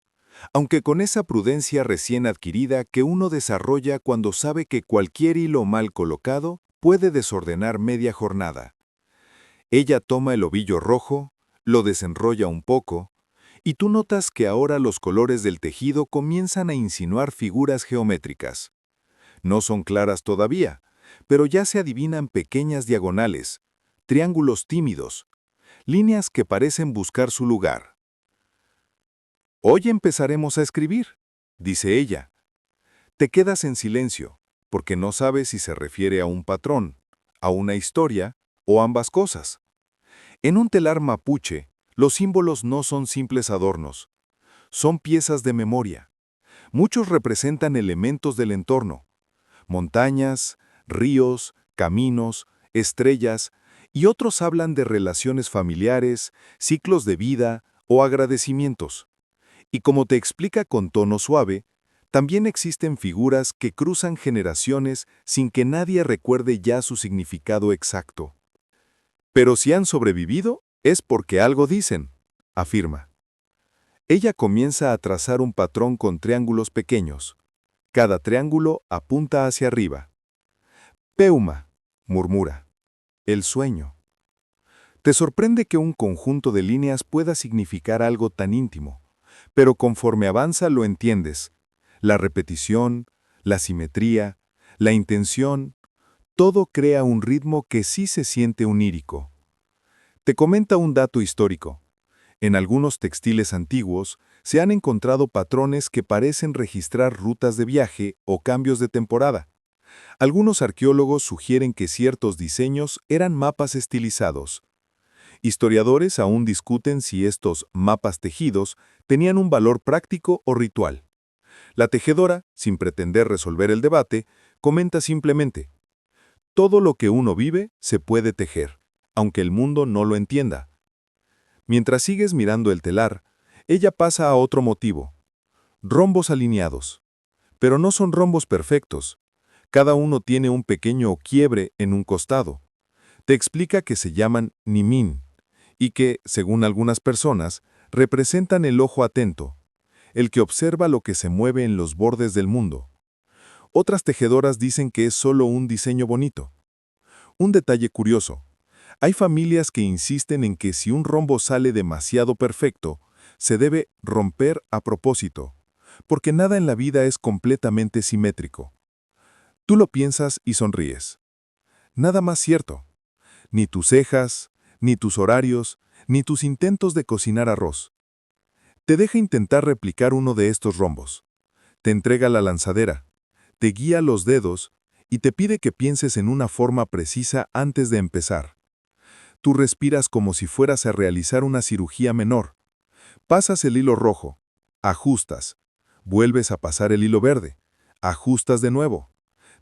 aunque con esa prudencia recién adquirida que uno desarrolla cuando sabe que cualquier hilo mal colocado puede desordenar media jornada. Ella toma el ovillo rojo, lo desenrolla un poco, y tú notas que ahora los colores del tejido comienzan a insinuar figuras geométricas. No son claras todavía, pero ya se adivinan pequeñas diagonales, triángulos tímidos, líneas que parecen buscar su lugar. «Hoy empezaremos a escribir», dice ella. Te quedas en silencio, porque no sabes si se refiere a un patrón, a una historia o ambas cosas. En un telar mapuche, los símbolos no son simples adornos, son piezas de memoria. Muchos representan elementos del entorno, montañas, ríos, caminos, estrellas, y otros hablan de relaciones familiares, ciclos de vida o agradecimientos. Y como te explica con tono suave, también existen figuras que cruzan generaciones sin que nadie recuerde ya su significado exacto. Pero si han sobrevivido, es porque algo dicen, afirma. Ella comienza a trazar un patrón con triángulos pequeños. Cada triángulo apunta hacia arriba. Peuma, murmura. El sueño. Te sorprende que un conjunto de líneas pueda significar algo tan íntimo, pero conforme avanza lo entiendes. La repetición, la simetría, la intención, todo crea un ritmo que sí se siente onírico. Te comenta un dato histórico. En algunos textiles antiguos se han encontrado patrones que parecen registrar rutas de viaje o cambios de temporada. Algunos arqueólogos sugieren que ciertos diseños eran mapas estilizados. Historiadores aún discuten si estos mapas tejidos tenían un valor práctico o ritual. La tejedora, sin pretender resolver el debate, comenta simplemente: todo lo que uno vive se puede tejer, aunque el mundo no lo entienda. Mientras sigues mirando el telar, ella pasa a otro motivo. Rombos alineados. Pero no son rombos perfectos. Cada uno tiene un pequeño quiebre en un costado. Te explica que se llaman nimin y que, según algunas personas, representan el ojo atento, el que observa lo que se mueve en los bordes del mundo. Otras tejedoras dicen que es solo un diseño bonito. Un detalle curioso. Hay familias que insisten en que si un rombo sale demasiado perfecto, se debe romper a propósito, porque nada en la vida es completamente simétrico. Tú lo piensas y sonríes. Nada más cierto. Ni tus cejas, ni tus horarios, ni tus intentos de cocinar arroz. Te deja intentar replicar uno de estos rombos. Te entrega la lanzadera, te guía los dedos y te pide que pienses en una forma precisa antes de empezar. Tú respiras como si fueras a realizar una cirugía menor. Pasas el hilo rojo, ajustas, vuelves a pasar el hilo verde, ajustas de nuevo.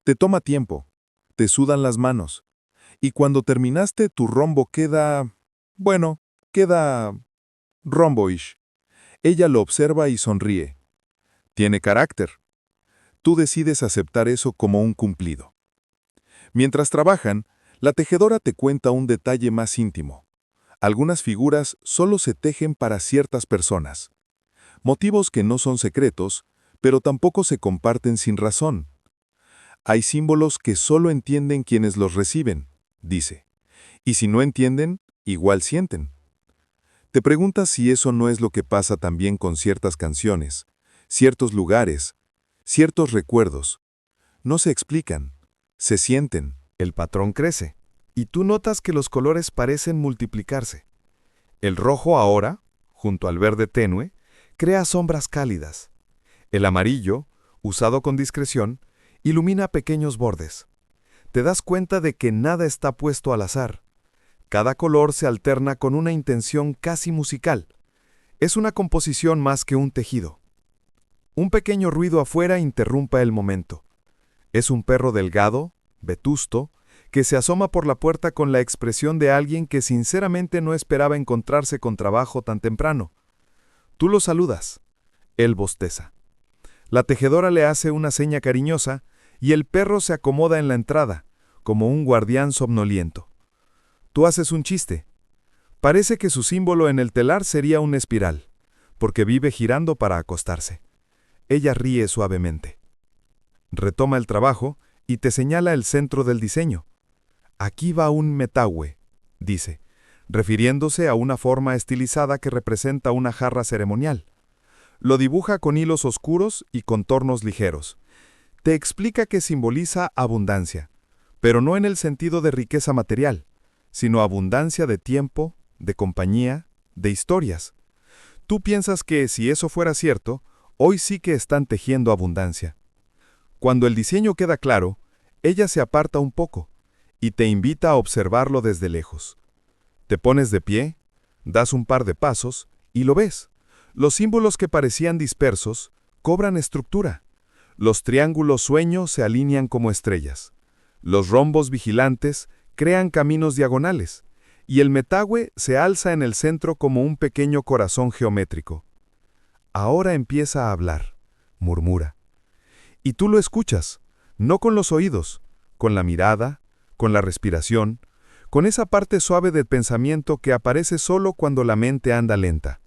Te toma tiempo, te sudan las manos, y cuando terminaste tu rombo queda romboish. Ella lo observa y sonríe. Tiene carácter. Tú decides aceptar eso como un cumplido. Mientras trabajan, la tejedora te cuenta un detalle más íntimo. Algunas figuras solo se tejen para ciertas personas. Motivos que no son secretos, pero tampoco se comparten sin razón. Hay símbolos que solo entienden quienes los reciben, dice. Y si no entienden, igual sienten. Te preguntas si eso no es lo que pasa también con ciertas canciones, ciertos lugares, ciertos recuerdos. No se explican, se sienten. El patrón crece, y tú notas que los colores parecen multiplicarse. El rojo ahora, junto al verde tenue, crea sombras cálidas. El amarillo, usado con discreción, ilumina pequeños bordes. Te das cuenta de que nada está puesto al azar. Cada color se alterna con una intención casi musical. Es una composición más que un tejido. Un pequeño ruido afuera interrumpe el momento. Es un perro delgado, vetusto, que se asoma por la puerta con la expresión de alguien que sinceramente no esperaba encontrarse con trabajo tan temprano. Tú lo saludas. Él bosteza. La tejedora le hace una seña cariñosa y el perro se acomoda en la entrada, como un guardián somnoliento. Tú haces un chiste. Parece que su símbolo en el telar sería una espiral, porque vive girando para acostarse. Ella ríe suavemente. Retoma el trabajo y te señala el centro del diseño. Aquí va un metahue, dice, refiriéndose a una forma estilizada que representa una jarra ceremonial. Lo dibuja con hilos oscuros y contornos ligeros. Te explica que simboliza abundancia, pero no en el sentido de riqueza material, sino abundancia de tiempo, de compañía, de historias. Tú piensas que, si eso fuera cierto, hoy sí que están tejiendo abundancia. Cuando el diseño queda claro, ella se aparta un poco y te invita a observarlo desde lejos. Te pones de pie, das un par de pasos y lo ves. Los símbolos que parecían dispersos cobran estructura. Los triángulos sueño se alinean como estrellas. Los rombos vigilantes crean caminos diagonales, y el metahue se alza en el centro como un pequeño corazón geométrico. Ahora empieza a hablar, murmura. Y tú lo escuchas, no con los oídos, con la mirada, con la respiración, con esa parte suave del pensamiento que aparece solo cuando la mente anda lenta.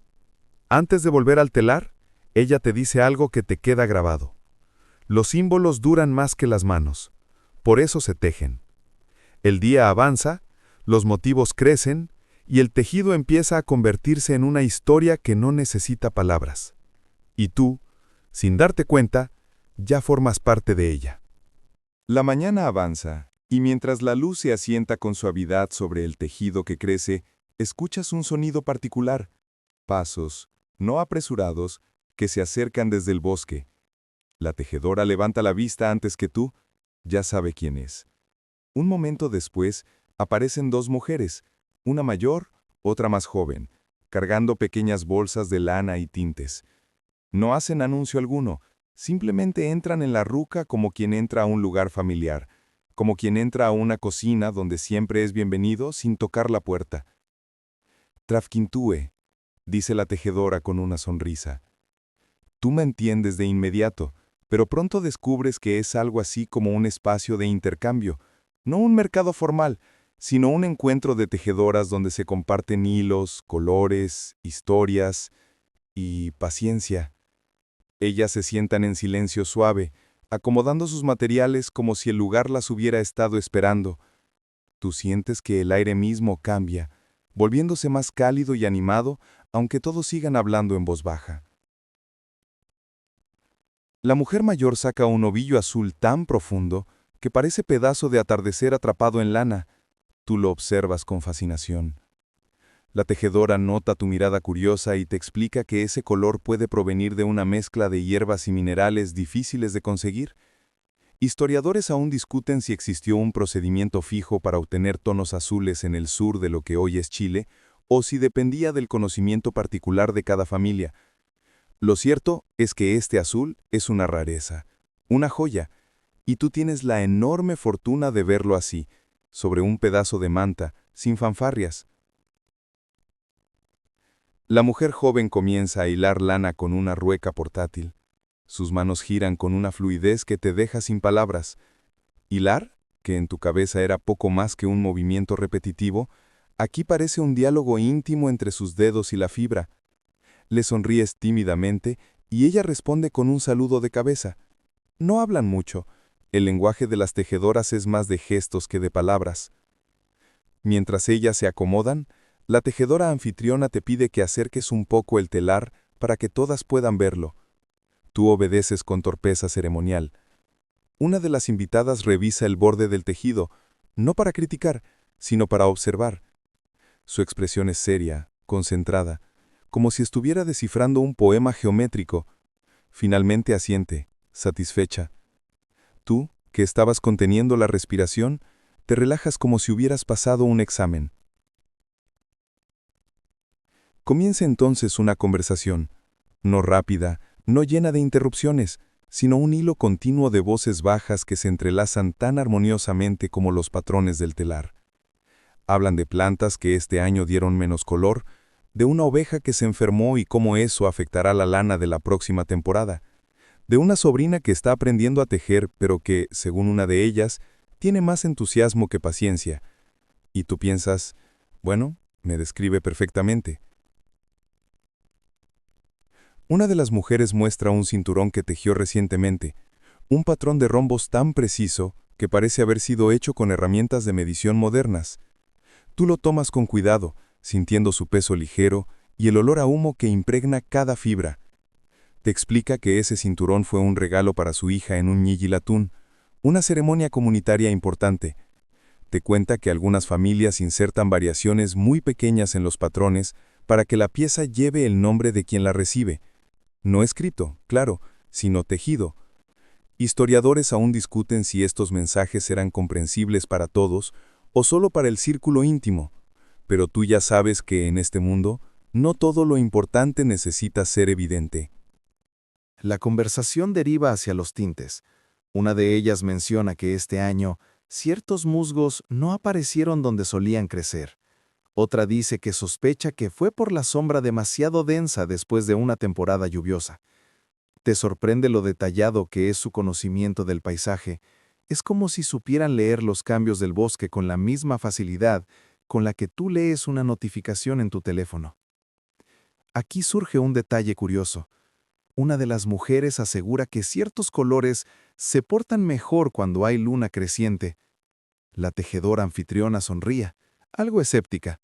Antes de volver al telar, ella te dice algo que te queda grabado. Los símbolos duran más que las manos, por eso se tejen. El día avanza, los motivos crecen y el tejido empieza a convertirse en una historia que no necesita palabras. Y tú, sin darte cuenta, ya formas parte de ella. La mañana avanza, y mientras la luz se asienta con suavidad sobre el tejido que crece, escuchas un sonido particular. Pasos, no apresurados, que se acercan desde el bosque. La tejedora levanta la vista antes que tú, ya sabe quién es. Un momento después, aparecen dos mujeres, una mayor, otra más joven, cargando pequeñas bolsas de lana y tintes. No hacen anuncio alguno, simplemente entran en la ruca como quien entra a un lugar familiar, como quien entra a una cocina donde siempre es bienvenido sin tocar la puerta. Trafkintue, dice la tejedora con una sonrisa. Tú me entiendes de inmediato, pero pronto descubres que es algo así como un espacio de intercambio, no un mercado formal, sino un encuentro de tejedoras donde se comparten hilos, colores, historias y paciencia. Ellas se sientan en silencio suave, acomodando sus materiales como si el lugar las hubiera estado esperando. Tú sientes que el aire mismo cambia, volviéndose más cálido y animado, aunque todos sigan hablando en voz baja. La mujer mayor saca un ovillo azul tan profundo que parece pedazo de atardecer atrapado en lana. Tú lo observas con fascinación. La tejedora nota tu mirada curiosa y te explica que ese color puede provenir de una mezcla de hierbas y minerales difíciles de conseguir. Historiadores aún discuten si existió un procedimiento fijo para obtener tonos azules en el sur de lo que hoy es Chile, o si dependía del conocimiento particular de cada familia. Lo cierto es que este azul es una rareza, una joya, y tú tienes la enorme fortuna de verlo así, sobre un pedazo de manta, sin fanfarrias. La mujer joven comienza a hilar lana con una rueca portátil. Sus manos giran con una fluidez que te deja sin palabras. Hilar, que en tu cabeza era poco más que un movimiento repetitivo, aquí parece un diálogo íntimo entre sus dedos y la fibra. Le sonríes tímidamente y ella responde con un saludo de cabeza. No hablan mucho. El lenguaje de las tejedoras es más de gestos que de palabras. Mientras ellas se acomodan, la tejedora anfitriona te pide que acerques un poco el telar para que todas puedan verlo. Tú obedeces con torpeza ceremonial. Una de las invitadas revisa el borde del tejido, no para criticar, sino para observar. Su expresión es seria, concentrada, como si estuviera descifrando un poema geométrico. Finalmente asiente, satisfecha. Tú, que estabas conteniendo la respiración, te relajas como si hubieras pasado un examen. Comienza entonces una conversación, no rápida, no llena de interrupciones, sino un hilo continuo de voces bajas que se entrelazan tan armoniosamente como los patrones del telar. Hablan de plantas que este año dieron menos color, de una oveja que se enfermó y cómo eso afectará la lana de la próxima temporada, de una sobrina que está aprendiendo a tejer pero que, según una de ellas, tiene más entusiasmo que paciencia. Y tú piensas, bueno, me describe perfectamente. Una de las mujeres muestra un cinturón que tejió recientemente, un patrón de rombos tan preciso que parece haber sido hecho con herramientas de medición modernas. Tú lo tomas con cuidado, sintiendo su peso ligero y el olor a humo que impregna cada fibra. Te explica que ese cinturón fue un regalo para su hija en un ñigilatún, una ceremonia comunitaria importante. Te cuenta que algunas familias insertan variaciones muy pequeñas en los patrones para que la pieza lleve el nombre de quien la recibe. No escrito, claro, sino tejido. Historiadores aún discuten si estos mensajes eran comprensibles para todos o solo para el círculo íntimo, pero tú ya sabes que en este mundo no todo lo importante necesita ser evidente. La conversación deriva hacia los tintes. Una de ellas menciona que este año ciertos musgos no aparecieron donde solían crecer. Otra dice que sospecha que fue por la sombra demasiado densa después de una temporada lluviosa. Te sorprende lo detallado que es su conocimiento del paisaje. Es como si supieran leer los cambios del bosque con la misma facilidad con la que tú lees una notificación en tu teléfono. Aquí surge un detalle curioso. Una de las mujeres asegura que ciertos colores se portan mejor cuando hay luna creciente. La tejedora anfitriona sonría, algo escéptica.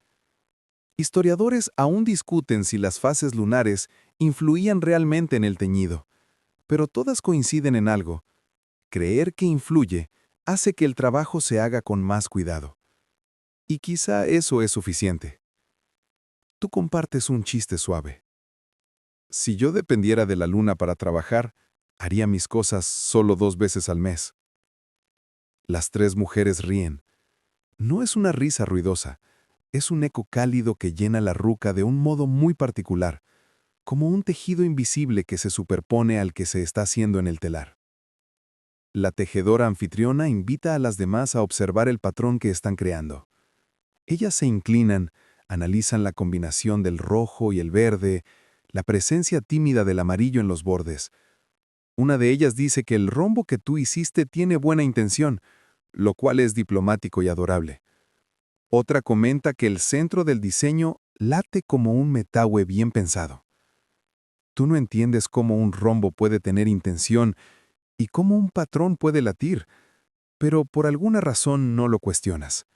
Historiadores aún discuten si las fases lunares influían realmente en el teñido, pero todas coinciden en algo. Creer que influye hace que el trabajo se haga con más cuidado. Y quizá eso es suficiente. Tú compartes un chiste suave. Si yo dependiera de la luna para trabajar, haría mis cosas solo 2 veces al mes. Las 3 mujeres ríen. No es una risa ruidosa, es un eco cálido que llena la ruca de un modo muy particular, como un tejido invisible que se superpone al que se está haciendo en el telar. La tejedora anfitriona invita a las demás a observar el patrón que están creando. Ellas se inclinan, analizan la combinación del rojo y el verde, la presencia tímida del amarillo en los bordes. Una de ellas dice que el rombo que tú hiciste tiene buena intención, lo cual es diplomático y adorable. Otra comenta que el centro del diseño late como un metahue bien pensado. Tú no entiendes cómo un rombo puede tener intención y cómo un patrón puede latir, pero por alguna razón no lo cuestionas.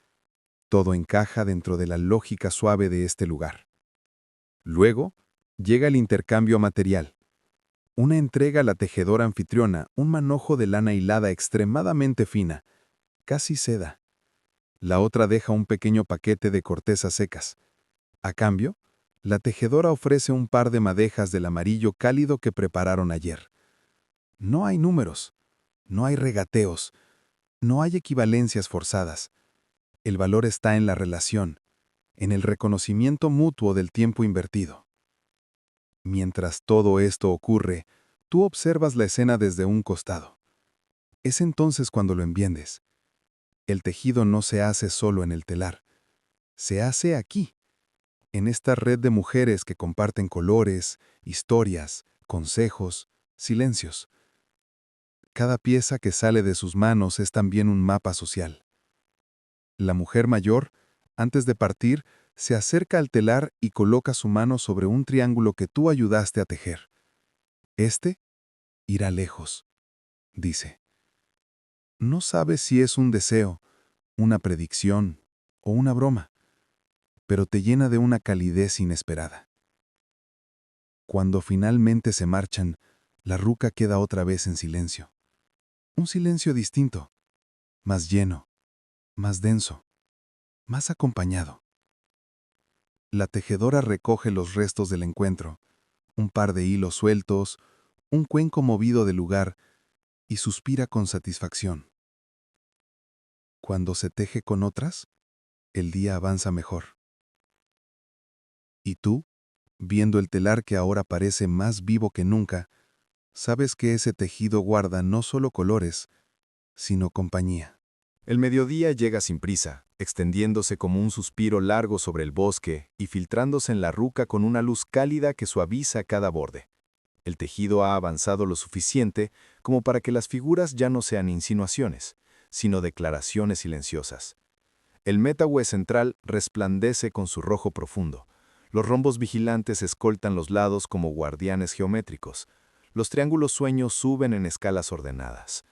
Todo encaja dentro de la lógica suave de este lugar. Luego, llega el intercambio material. Una entrega a la tejedora anfitriona un manojo de lana hilada extremadamente fina, casi seda. La otra deja un pequeño paquete de cortezas secas. A cambio, la tejedora ofrece un par de madejas del amarillo cálido que prepararon ayer. No hay números, no hay regateos, no hay equivalencias forzadas. El valor está en la relación, en el reconocimiento mutuo del tiempo invertido. Mientras todo esto ocurre, tú observas la escena desde un costado. Es entonces cuando lo entiendes. El tejido no se hace solo en el telar. Se hace aquí, en esta red de mujeres que comparten colores, historias, consejos, silencios. Cada pieza que sale de sus manos es también un mapa social. La mujer mayor, antes de partir, se acerca al telar y coloca su mano sobre un triángulo que tú ayudaste a tejer. Este irá lejos, dice. No sabes si es un deseo, una predicción o una broma, pero te llena de una calidez inesperada. Cuando finalmente se marchan, la ruca queda otra vez en silencio. Un silencio distinto, más lleno, más denso, más acompañado. La tejedora recoge los restos del encuentro, un par de hilos sueltos, un cuenco movido del lugar, y suspira con satisfacción. Cuando se teje con otras, el día avanza mejor. Y tú, viendo el telar que ahora parece más vivo que nunca, sabes que ese tejido guarda no solo colores, sino compañía. El mediodía llega sin prisa, extendiéndose como un suspiro largo sobre el bosque y filtrándose en la ruca con una luz cálida que suaviza cada borde. El tejido ha avanzado lo suficiente como para que las figuras ya no sean insinuaciones, sino declaraciones silenciosas. El metahue central resplandece con su rojo profundo. Los rombos vigilantes escoltan los lados como guardianes geométricos. Los triángulos sueños suben en escalas ordenadas.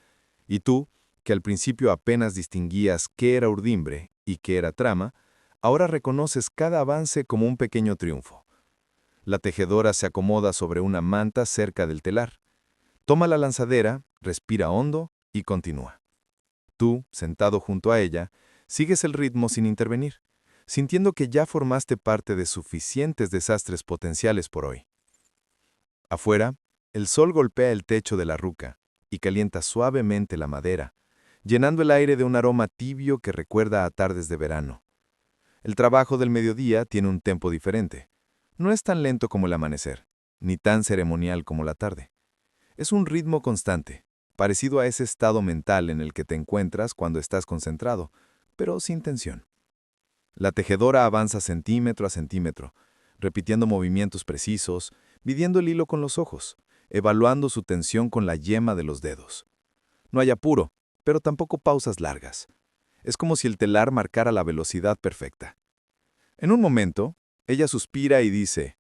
Y tú, que al principio apenas distinguías qué era urdimbre y qué era trama, ahora reconoces cada avance como un pequeño triunfo. La tejedora se acomoda sobre una manta cerca del telar. Toma la lanzadera, respira hondo y continúa. Tú, sentado junto a ella, sigues el ritmo sin intervenir, sintiendo que ya formaste parte de suficientes desastres potenciales por hoy. Afuera, el sol golpea el techo de la ruca y calienta suavemente la madera, llenando el aire de un aroma tibio que recuerda a tardes de verano. El trabajo del mediodía tiene un tempo diferente. No es tan lento como el amanecer, ni tan ceremonial como la tarde. Es un ritmo constante, parecido a ese estado mental en el que te encuentras cuando estás concentrado, pero sin tensión. La tejedora avanza centímetro a centímetro, repitiendo movimientos precisos, midiendo el hilo con los ojos, evaluando su tensión con la yema de los dedos. No hay apuro, pero tampoco pausas largas. Es como si el telar marcara la velocidad perfecta. En un momento, ella suspira y dice: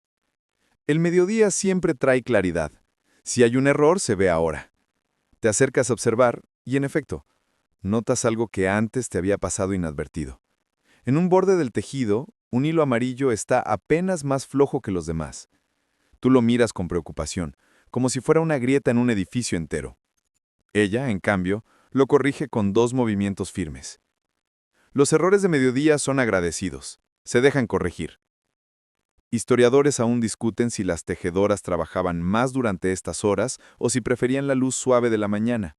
«El mediodía siempre trae claridad. Si hay un error, se ve ahora». Te acercas a observar y, en efecto, notas algo que antes te había pasado inadvertido. En un borde del tejido, un hilo amarillo está apenas más flojo que los demás. Tú lo miras con preocupación, como si fuera una grieta en un edificio entero. Ella, en cambio, lo corrige con 2 movimientos firmes. Los errores de mediodía son agradecidos, se dejan corregir. Historiadores aún discuten si las tejedoras trabajaban más durante estas horas o si preferían la luz suave de la mañana.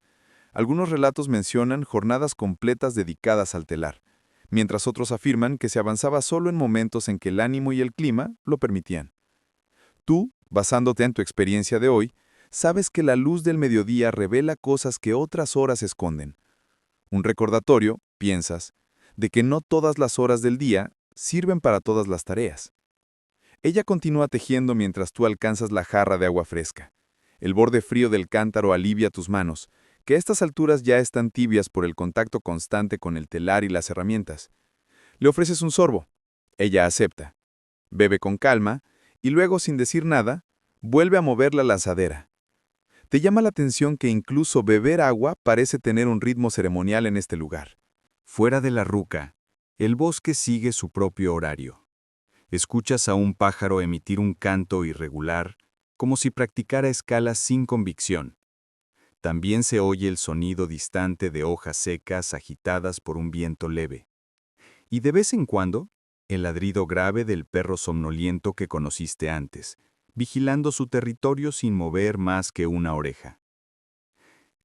Algunos relatos mencionan jornadas completas dedicadas al telar, mientras otros afirman que se avanzaba solo en momentos en que el ánimo y el clima lo permitían. Tú, basándote en tu experiencia de hoy, sabes que la luz del mediodía revela cosas que otras horas esconden. Un recordatorio, piensas, de que no todas las horas del día sirven para todas las tareas. Ella continúa tejiendo mientras tú alcanzas la jarra de agua fresca. El borde frío del cántaro alivia tus manos, que a estas alturas ya están tibias por el contacto constante con el telar y las herramientas. Le ofreces un sorbo. Ella acepta. Bebe con calma y luego, sin decir nada, vuelve a mover la lanzadera. Te llama la atención que incluso beber agua parece tener un ritmo ceremonial en este lugar. Fuera de la ruca, el bosque sigue su propio horario. Escuchas a un pájaro emitir un canto irregular, como si practicara escalas sin convicción. También se oye el sonido distante de hojas secas agitadas por un viento leve. Y de vez en cuando, el ladrido grave del perro somnoliento que conociste antes, vigilando su territorio sin mover más que una oreja.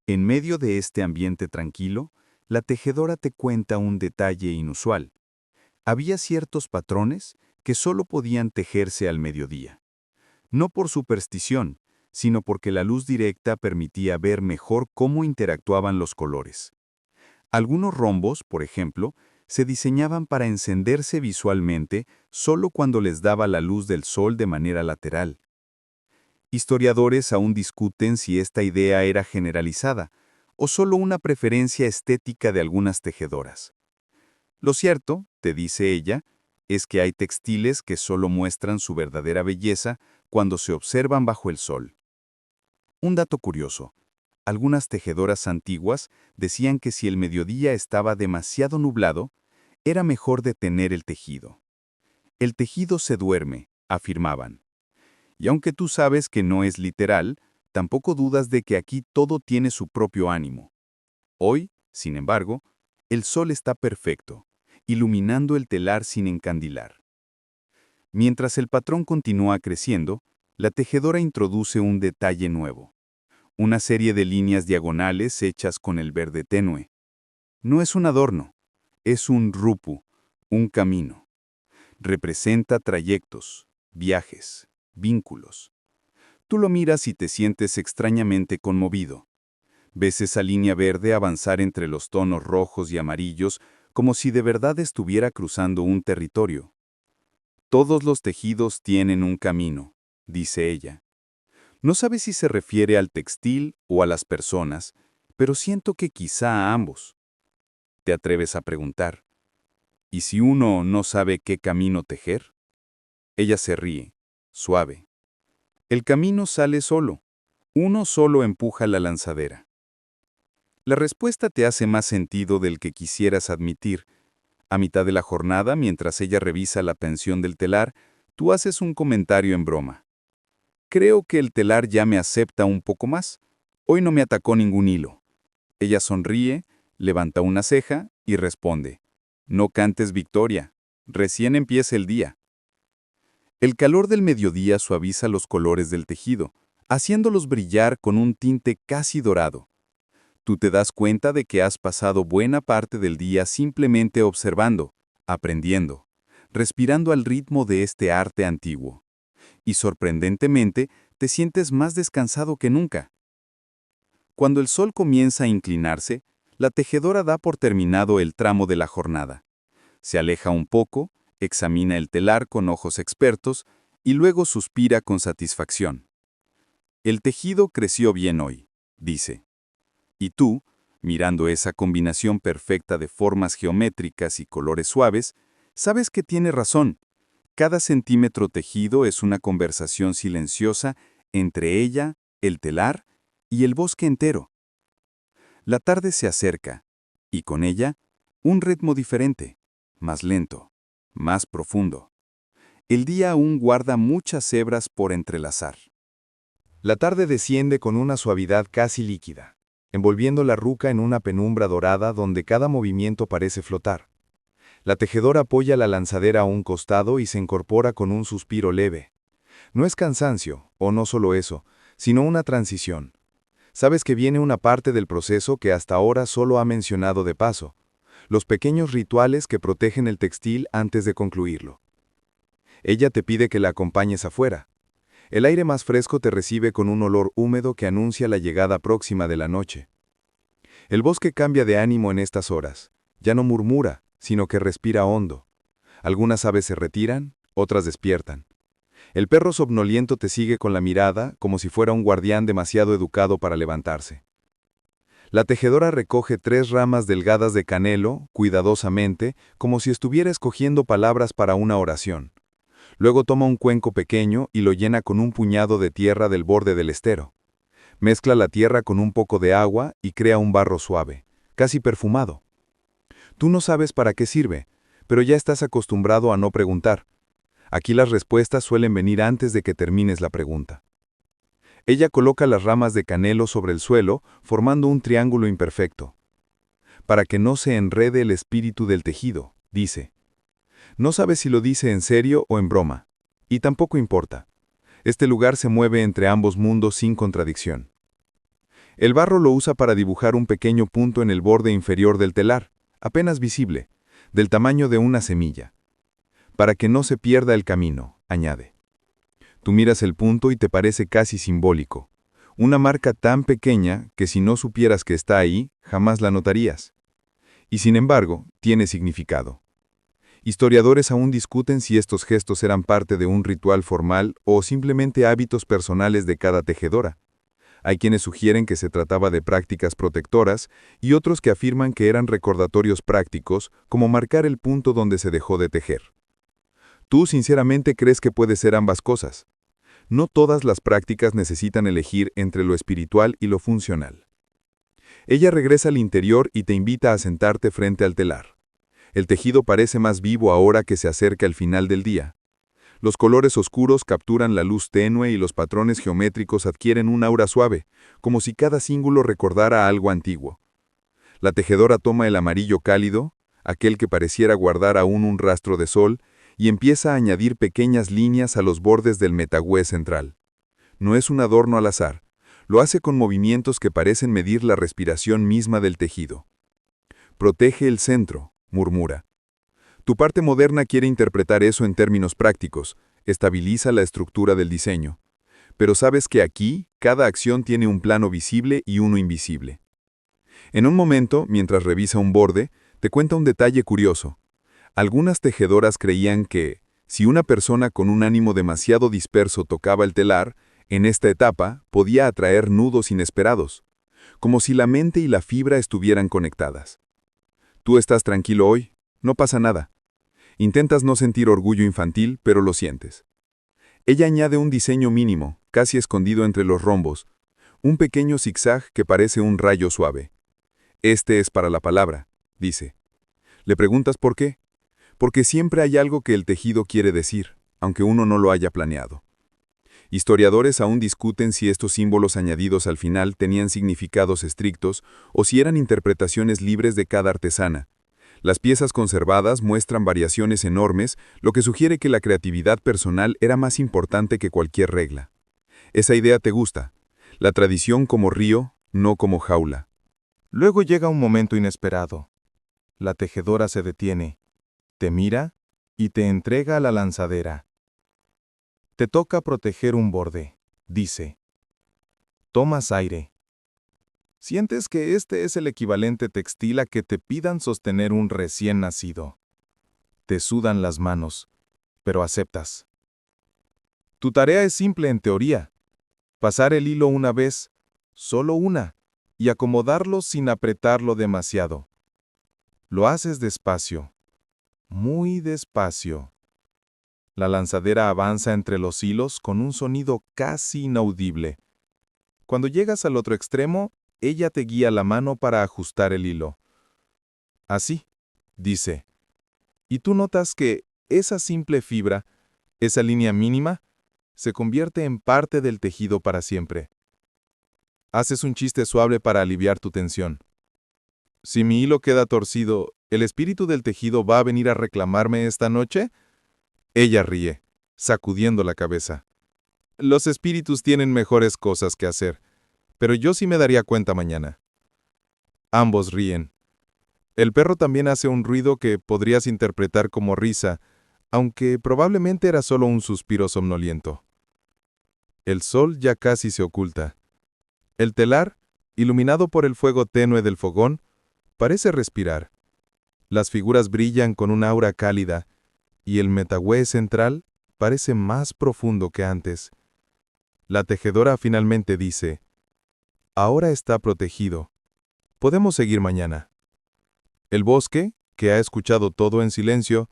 En medio de este ambiente tranquilo, la tejedora te cuenta un detalle inusual. Había ciertos patrones que solo podían tejerse al mediodía. No por superstición, sino porque la luz directa permitía ver mejor cómo interactuaban los colores. Algunos rombos, por ejemplo, se diseñaban para encenderse visualmente solo cuando les daba la luz del sol de manera lateral. Historiadores aún discuten si esta idea era generalizada o solo una preferencia estética de algunas tejedoras. Lo cierto, te dice ella, es que hay textiles que solo muestran su verdadera belleza cuando se observan bajo el sol. Un dato curioso. Algunas tejedoras antiguas decían que si el mediodía estaba demasiado nublado, era mejor detener el tejido. El tejido se duerme, afirmaban. Y aunque tú sabes que no es literal, tampoco dudas de que aquí todo tiene su propio ánimo. Hoy, sin embargo, el sol está perfecto, iluminando el telar sin encandilar. Mientras el patrón continúa creciendo, la tejedora introduce un detalle nuevo. Una serie de líneas diagonales hechas con el verde tenue. No es un adorno, es un rupu, un camino. Representa trayectos, viajes, vínculos. Tú lo miras y te sientes extrañamente conmovido. Ves esa línea verde avanzar entre los tonos rojos y amarillos como si de verdad estuviera cruzando un territorio. Todos los tejidos tienen un camino, dice ella. No sabe si se refiere al textil o a las personas, pero siento que quizá a ambos. Te atreves a preguntar, ¿y si uno no sabe qué camino tejer? Ella se ríe, suave. El camino sale solo. Uno solo empuja la lanzadera. La respuesta te hace más sentido del que quisieras admitir. A mitad de la jornada, mientras ella revisa la pensión del telar, tú haces un comentario en broma. Creo que el telar ya me acepta un poco más. Hoy no me atacó ningún hilo. Ella sonríe, levanta una ceja y responde. No cantes victoria. Recién empieza el día. El calor del mediodía suaviza los colores del tejido, haciéndolos brillar con un tinte casi dorado. Tú te das cuenta de que has pasado buena parte del día simplemente observando, aprendiendo, respirando al ritmo de este arte antiguo. Y sorprendentemente, te sientes más descansado que nunca. Cuando el sol comienza a inclinarse, la tejedora da por terminado el tramo de la jornada. Se aleja un poco, examina el telar con ojos expertos y luego suspira con satisfacción. El tejido creció bien hoy, dice. Y tú, mirando esa combinación perfecta de formas geométricas y colores suaves, sabes que tiene razón. Cada centímetro tejido es una conversación silenciosa entre ella, el telar y el bosque entero. La tarde se acerca, y con ella, un ritmo diferente, más lento, más profundo. El día aún guarda muchas hebras por entrelazar. La tarde desciende con una suavidad casi líquida, envolviendo la ruca en una penumbra dorada donde cada movimiento parece flotar. La tejedora apoya la lanzadera a un costado y se incorpora con un suspiro leve. No es cansancio, o no solo eso, sino una transición. Sabes que viene una parte del proceso que hasta ahora solo ha mencionado de paso, los pequeños rituales que protegen el textil antes de concluirlo. Ella te pide que la acompañes afuera. El aire más fresco te recibe con un olor húmedo que anuncia la llegada próxima de la noche. El bosque cambia de ánimo en estas horas. Ya no murmura, sino que respira hondo. Algunas aves se retiran, otras despiertan. El perro somnoliento te sigue con la mirada como si fuera un guardián demasiado educado para levantarse. La tejedora recoge 3 ramas delgadas de canelo, cuidadosamente, como si estuviera escogiendo palabras para una oración. Luego toma un cuenco pequeño y lo llena con un puñado de tierra del borde del estero. Mezcla la tierra con un poco de agua y crea un barro suave, casi perfumado. Tú no sabes para qué sirve, pero ya estás acostumbrado a no preguntar. Aquí las respuestas suelen venir antes de que termines la pregunta. Ella coloca las ramas de canelo sobre el suelo, formando un triángulo imperfecto. Para que no se enrede el espíritu del tejido, dice. No sabe si lo dice en serio o en broma. Y tampoco importa. Este lugar se mueve entre ambos mundos sin contradicción. El barro lo usa para dibujar un pequeño punto en el borde inferior del telar, apenas visible, del tamaño de una semilla. Para que no se pierda el camino, añade. Tú miras el punto y te parece casi simbólico. Una marca tan pequeña que si no supieras que está ahí, jamás la notarías. Y sin embargo, tiene significado. Historiadores aún discuten si estos gestos eran parte de un ritual formal o simplemente hábitos personales de cada tejedora. Hay quienes sugieren que se trataba de prácticas protectoras y otros que afirman que eran recordatorios prácticos, como marcar el punto donde se dejó de tejer. Tú sinceramente crees que puede ser ambas cosas. No todas las prácticas necesitan elegir entre lo espiritual y lo funcional. Ella regresa al interior y te invita a sentarte frente al telar. El tejido parece más vivo ahora que se acerca el final del día. Los colores oscuros capturan la luz tenue y los patrones geométricos adquieren un aura suave, como si cada símbolo recordara algo antiguo. La tejedora toma el amarillo cálido, aquel que pareciera guardar aún un rastro de sol, y empieza a añadir pequeñas líneas a los bordes del metagüé central. No es un adorno al azar, lo hace con movimientos que parecen medir la respiración misma del tejido. Protege el centro, murmura. Tu parte moderna quiere interpretar eso en términos prácticos, estabiliza la estructura del diseño. Pero sabes que aquí, cada acción tiene un plano visible y uno invisible. En un momento, mientras revisa un borde, te cuenta un detalle curioso. Algunas tejedoras creían que, si una persona con un ánimo demasiado disperso tocaba el telar, en esta etapa podía atraer nudos inesperados, como si la mente y la fibra estuvieran conectadas. Tú estás tranquilo hoy, no pasa nada. Intentas no sentir orgullo infantil, pero lo sientes. Ella añade un diseño mínimo, casi escondido entre los rombos, un pequeño zigzag que parece un rayo suave. Este es para la palabra, dice. Le preguntas por qué. Porque siempre hay algo que el tejido quiere decir, aunque uno no lo haya planeado. Historiadores aún discuten si estos símbolos añadidos al final tenían significados estrictos o si eran interpretaciones libres de cada artesana. Las piezas conservadas muestran variaciones enormes, lo que sugiere que la creatividad personal era más importante que cualquier regla. Esa idea te gusta. La tradición como río, no como jaula. Luego llega un momento inesperado. La tejedora se detiene, te mira y te entrega la lanzadera. Te toca proteger un borde, dice. Tomas aire. Sientes que este es el equivalente textil a que te pidan sostener un recién nacido. Te sudan las manos, pero aceptas. Tu tarea es simple en teoría. Pasar el hilo una vez, solo una, y acomodarlo sin apretarlo demasiado. Lo haces despacio, muy despacio. La lanzadera avanza entre los hilos con un sonido casi inaudible. Cuando llegas al otro extremo, ella te guía la mano para ajustar el hilo. Así, dice. Y tú notas que esa simple fibra, esa línea mínima, se convierte en parte del tejido para siempre. Haces un chiste suave para aliviar tu tensión. Si mi hilo queda torcido, ¿el espíritu del tejido va a venir a reclamarme esta noche? Ella ríe, sacudiendo la cabeza. Los espíritus tienen mejores cosas que hacer, pero yo sí me daría cuenta mañana. Ambos ríen. El perro también hace un ruido que podrías interpretar como risa, aunque probablemente era solo un suspiro somnoliento. El sol ya casi se oculta. El telar, iluminado por el fuego tenue del fogón, parece respirar. Las figuras brillan con un aura cálida, y el metagüé central parece más profundo que antes. La tejedora finalmente dice: ahora está protegido. Podemos seguir mañana. El bosque, que ha escuchado todo en silencio,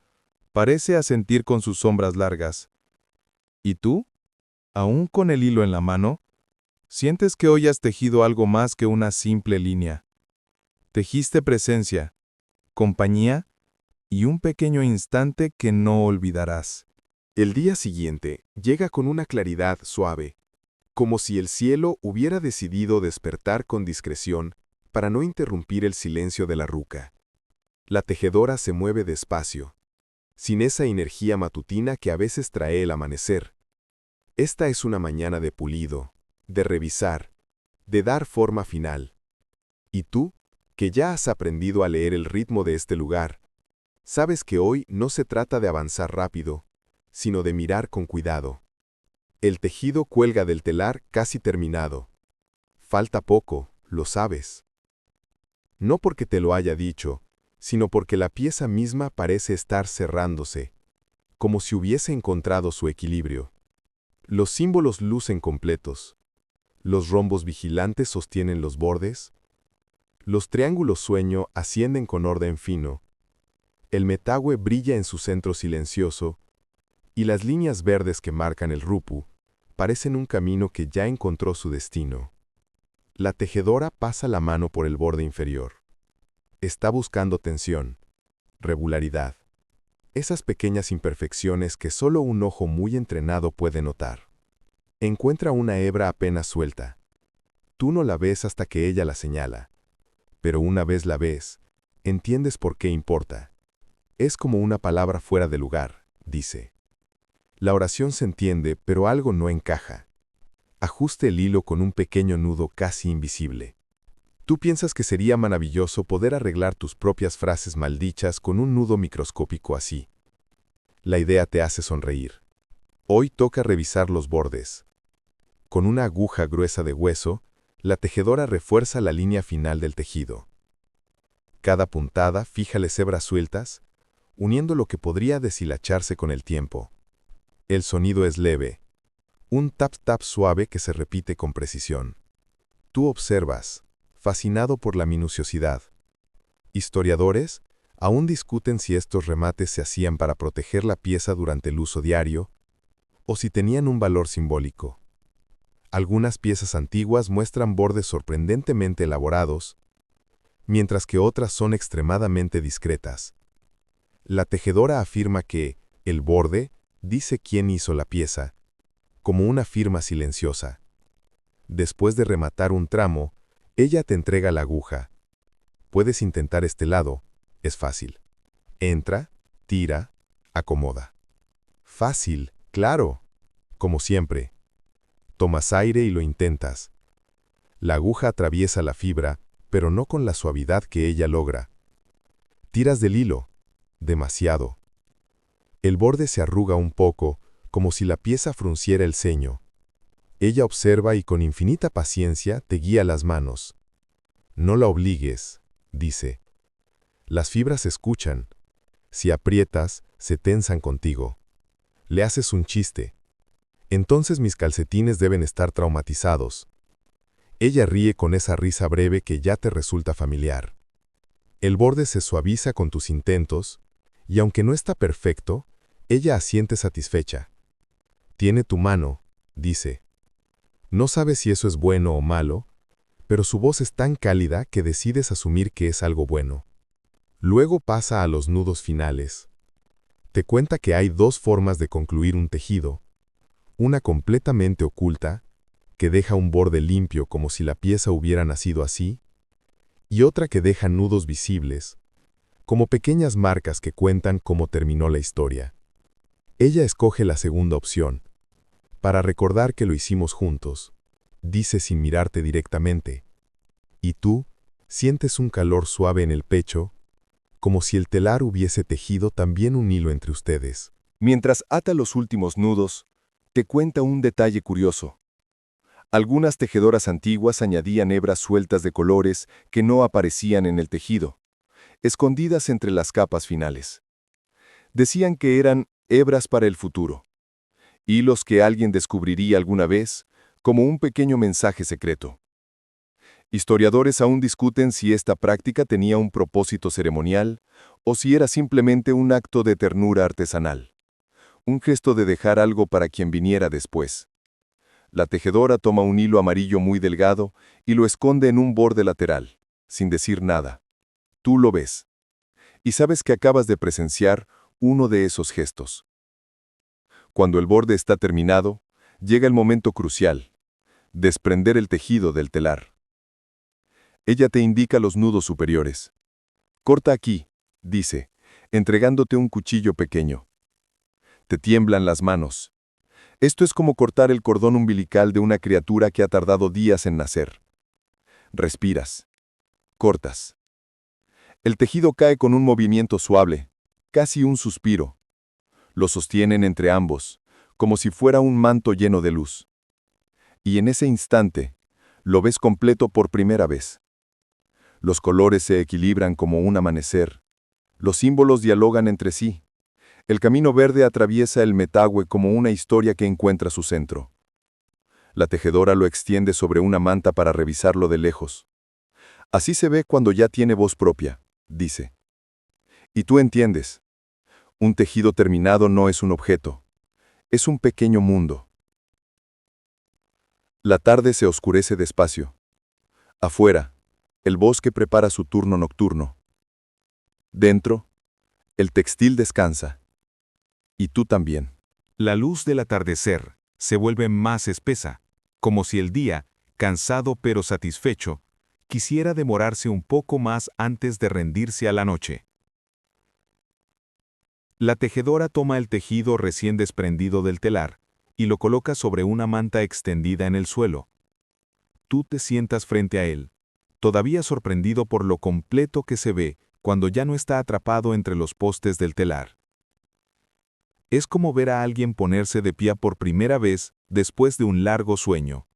parece asentir con sus sombras largas. ¿Y tú? Aún con el hilo en la mano, sientes que hoy has tejido algo más que una simple línea. Tejiste presencia, compañía y un pequeño instante que no olvidarás. El día siguiente llega con una claridad suave, como si el cielo hubiera decidido despertar con discreción para no interrumpir el silencio de la ruca. La tejedora se mueve despacio, sin esa energía matutina que a veces trae el amanecer. Esta es una mañana de pulido, de revisar, de dar forma final. Y tú, que ya has aprendido a leer el ritmo de este lugar, sabes que hoy no se trata de avanzar rápido, sino de mirar con cuidado. El tejido cuelga del telar casi terminado. Falta poco, lo sabes. No porque te lo haya dicho, sino porque la pieza misma parece estar cerrándose, como si hubiese encontrado su equilibrio. Los símbolos lucen completos. Los rombos vigilantes sostienen los bordes. Los triángulos sueño ascienden con orden fino. El metagüe brilla en su centro silencioso, y las líneas verdes que marcan el rupu parecen un camino que ya encontró su destino. La tejedora pasa la mano por el borde inferior. Está buscando tensión, regularidad, esas pequeñas imperfecciones que solo un ojo muy entrenado puede notar. Encuentra una hebra apenas suelta. Tú no la ves hasta que ella la señala, pero una vez la ves, entiendes por qué importa. Es como una palabra fuera de lugar, dice. La oración se entiende, pero algo no encaja. Ajuste el hilo con un pequeño nudo casi invisible. Tú piensas que sería maravilloso poder arreglar tus propias frases maldichas con un nudo microscópico así. La idea te hace sonreír. Hoy toca revisar los bordes. Con una aguja gruesa de hueso, la tejedora refuerza la línea final del tejido. Cada puntada fíjale hebras sueltas, uniendo lo que podría deshilacharse con el tiempo. El sonido es leve, un tap-tap suave que se repite con precisión. Tú observas, fascinado por la minuciosidad. Historiadores aún discuten si estos remates se hacían para proteger la pieza durante el uso diario o si tenían un valor simbólico. Algunas piezas antiguas muestran bordes sorprendentemente elaborados, mientras que otras son extremadamente discretas. La tejedora afirma que el borde dice quién hizo la pieza, como una firma silenciosa. Después de rematar un tramo, ella te entrega la aguja. Puedes intentar este lado, es fácil. Entra, tira, acomoda. Fácil, claro, como siempre. Tomas aire y lo intentas. La aguja atraviesa la fibra, pero no con la suavidad que ella logra. Tiras del hilo, demasiado. El borde se arruga un poco, como si la pieza frunciera el ceño. Ella observa y con infinita paciencia te guía las manos. No la obligues, dice. Las fibras escuchan. Si aprietas, se tensan contigo. Le haces un chiste. Entonces mis calcetines deben estar traumatizados. Ella ríe con esa risa breve que ya te resulta familiar. El borde se suaviza con tus intentos, y aunque no está perfecto, ella asiente satisfecha. Tiene tu mano, dice. No sabes si eso es bueno o malo, pero su voz es tan cálida que decides asumir que es algo bueno. Luego pasa a los nudos finales. Te cuenta que hay dos formas de concluir un tejido. Una completamente oculta, que deja un borde limpio como si la pieza hubiera nacido así, y otra que deja nudos visibles, como pequeñas marcas que cuentan cómo terminó la historia. Ella escoge la segunda opción, para recordar que lo hicimos juntos, dice sin mirarte directamente. Y tú sientes un calor suave en el pecho, como si el telar hubiese tejido también un hilo entre ustedes. Mientras ata los últimos nudos, te cuenta un detalle curioso. Algunas tejedoras antiguas añadían hebras sueltas de colores que no aparecían en el tejido, escondidas entre las capas finales. Decían que eran hebras para el futuro, hilos que alguien descubriría alguna vez, como un pequeño mensaje secreto. Historiadores aún discuten si esta práctica tenía un propósito ceremonial o si era simplemente un acto de ternura artesanal, un gesto de dejar algo para quien viniera después. La tejedora toma un hilo amarillo muy delgado y lo esconde en un borde lateral, sin decir nada. Tú lo ves. Y sabes que acabas de presenciar uno de esos gestos. Cuando el borde está terminado, llega el momento crucial: desprender el tejido del telar. Ella te indica los nudos superiores. Corta aquí, dice, entregándote un cuchillo pequeño. Te tiemblan las manos. Esto es como cortar el cordón umbilical de una criatura que ha tardado días en nacer. Respiras. Cortas. El tejido cae con un movimiento suave, casi un suspiro. Lo sostienen entre ambos, como si fuera un manto lleno de luz. Y en ese instante, lo ves completo por primera vez. Los colores se equilibran como un amanecer. Los símbolos dialogan entre sí. El camino verde atraviesa el metagüe como una historia que encuentra su centro. La tejedora lo extiende sobre una manta para revisarlo de lejos. Así se ve cuando ya tiene voz propia, dice. Y tú entiendes. Un tejido terminado no es un objeto. Es un pequeño mundo. La tarde se oscurece despacio. Afuera, el bosque prepara su turno nocturno. Dentro, el textil descansa. Y tú también. La luz del atardecer se vuelve más espesa, como si el día, cansado pero satisfecho, quisiera demorarse un poco más antes de rendirse a la noche. La tejedora toma el tejido recién desprendido del telar y lo coloca sobre una manta extendida en el suelo. Tú te sientas frente a él, todavía sorprendido por lo completo que se ve cuando ya no está atrapado entre los postes del telar. Es como ver a alguien ponerse de pie por primera vez después de un largo sueño.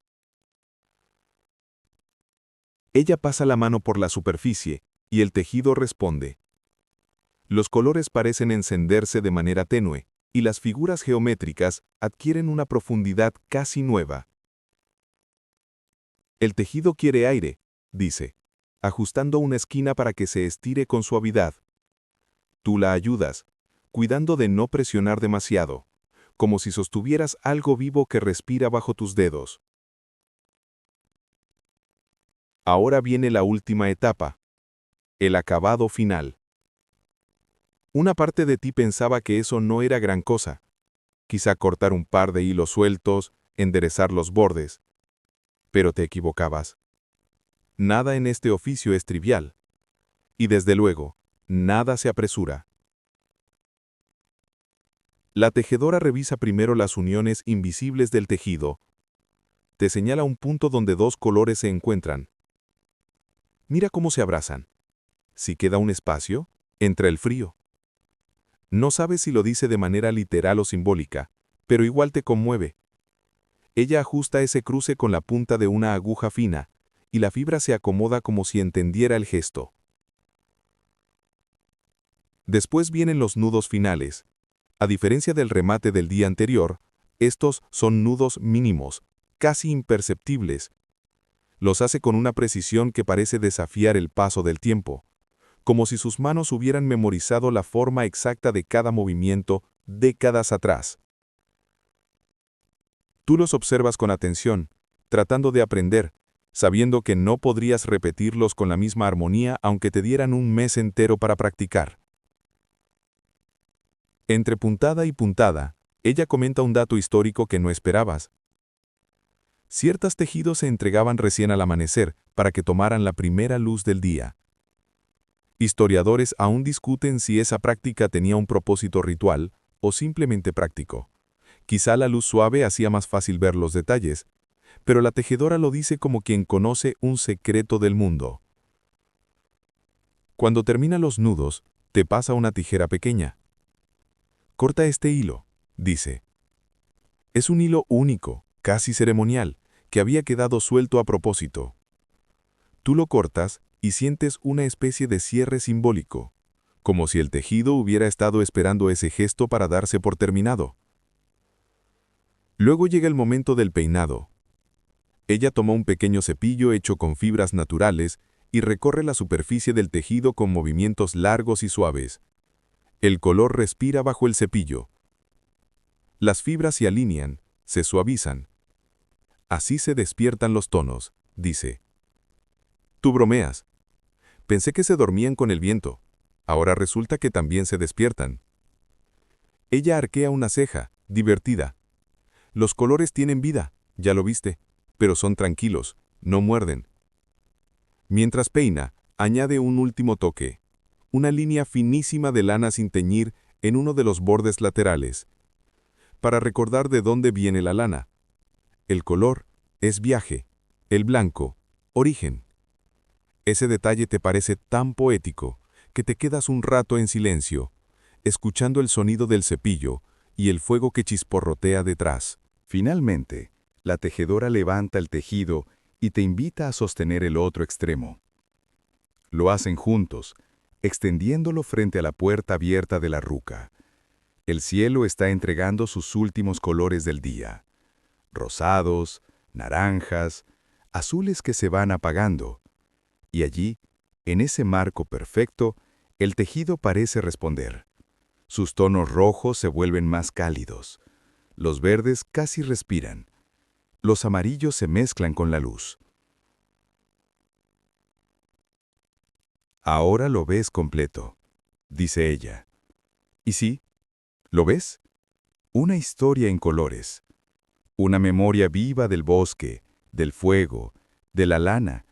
Ella pasa la mano por la superficie y el tejido responde. Los colores parecen encenderse de manera tenue y las figuras geométricas adquieren una profundidad casi nueva. El tejido quiere aire, dice, ajustando una esquina para que se estire con suavidad. Tú la ayudas, cuidando de no presionar demasiado, como si sostuvieras algo vivo que respira bajo tus dedos. Ahora viene la última etapa, el acabado final. Una parte de ti pensaba que eso no era gran cosa, quizá cortar un par de hilos sueltos, enderezar los bordes, pero te equivocabas. Nada en este oficio es trivial, y desde luego, nada se apresura. La tejedora revisa primero las uniones invisibles del tejido. Te señala un punto donde dos colores se encuentran. Mira cómo se abrazan. Si queda un espacio, entra el frío. No sabes si lo dice de manera literal o simbólica, pero igual te conmueve. Ella ajusta ese cruce con la punta de una aguja fina, y la fibra se acomoda como si entendiera el gesto. Después vienen los nudos finales. A diferencia del remate del día anterior, estos son nudos mínimos, casi imperceptibles. Los hace con una precisión que parece desafiar el paso del tiempo, como si sus manos hubieran memorizado la forma exacta de cada movimiento décadas atrás. Tú los observas con atención, tratando de aprender, sabiendo que no podrías repetirlos con la misma armonía aunque te dieran un mes entero para practicar. Entre puntada y puntada, ella comenta un dato histórico que no esperabas. Ciertos tejidos se entregaban recién al amanecer para que tomaran la primera luz del día. Historiadores aún discuten si esa práctica tenía un propósito ritual o simplemente práctico. Quizá la luz suave hacía más fácil ver los detalles, pero la tejedora lo dice como quien conoce un secreto del mundo. Cuando termina los nudos, te pasa una tijera pequeña. Corta este hilo, dice. Es un hilo único, casi ceremonial, que había quedado suelto a propósito. Tú lo cortas y sientes una especie de cierre simbólico, como si el tejido hubiera estado esperando ese gesto para darse por terminado. Luego llega el momento del peinado. Ella toma un pequeño cepillo hecho con fibras naturales y recorre la superficie del tejido con movimientos largos y suaves. El color respira bajo el cepillo. Las fibras se alinean, se suavizan. Así se despiertan los tonos, dice. Tú bromeas. Pensé que se dormían con el viento. Ahora resulta que también se despiertan. Ella arquea una ceja, divertida. Los colores tienen vida, ya lo viste, pero son tranquilos, no muerden. Mientras peina, añade un último toque. Una línea finísima de lana sin teñir en uno de los bordes laterales. Para recordar de dónde viene la lana. El color es viaje, el blanco, origen. Ese detalle te parece tan poético que te quedas un rato en silencio, escuchando el sonido del cepillo y el fuego que chisporrotea detrás. Finalmente, la tejedora levanta el tejido y te invita a sostener el otro extremo. Lo hacen juntos, extendiéndolo frente a la puerta abierta de la ruca. El cielo está entregando sus últimos colores del día. Rosados, naranjas, azules que se van apagando. Y allí, en ese marco perfecto, el tejido parece responder. Sus tonos rojos se vuelven más cálidos. Los verdes casi respiran. Los amarillos se mezclan con la luz. Ahora lo ves completo, dice ella. ¿Y sí? ¿Lo ves? Una historia en colores. Una memoria viva del bosque, del fuego, de la lana,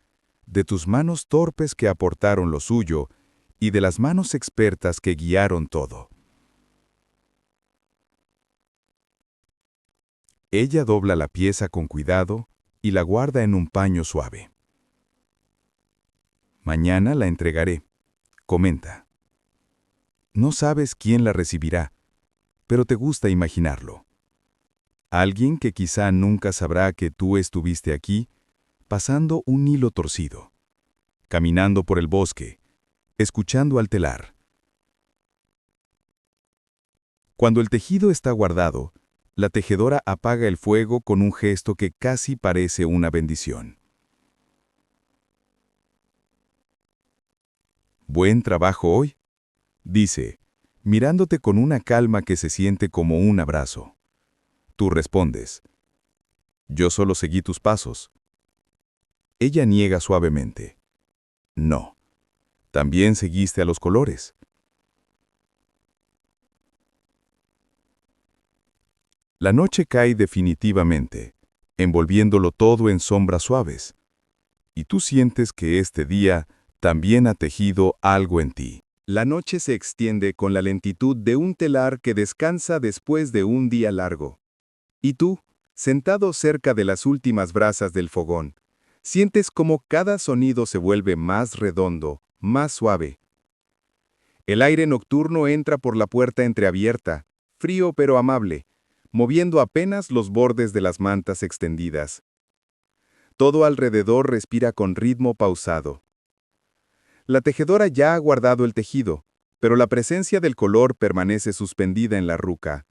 de tus manos torpes que aportaron lo suyo y de las manos expertas que guiaron todo. Ella dobla la pieza con cuidado y la guarda en un paño suave. Mañana la entregaré, comenta. No sabes quién la recibirá, pero te gusta imaginarlo. Alguien que quizá nunca sabrá que tú estuviste aquí, pasando un hilo torcido, caminando por el bosque, escuchando al telar. Cuando el tejido está guardado, la tejedora apaga el fuego con un gesto que casi parece una bendición. «Buen trabajo hoy», dice, mirándote con una calma que se siente como un abrazo. Tú respondes, «Yo solo seguí tus pasos». Ella niega suavemente. «No, también seguiste a los colores». La noche cae definitivamente, envolviéndolo todo en sombras suaves. Y tú sientes que este día también ha tejido algo en ti. La noche se extiende con la lentitud de un telar que descansa después de un día largo. Y tú, sentado cerca de las últimas brasas del fogón, sientes como cada sonido se vuelve más redondo, más suave. El aire nocturno entra por la puerta entreabierta, frío pero amable, moviendo apenas los bordes de las mantas extendidas. Todo alrededor respira con ritmo pausado. La tejedora ya ha guardado el tejido, pero la presencia del color permanece suspendida en la ruca,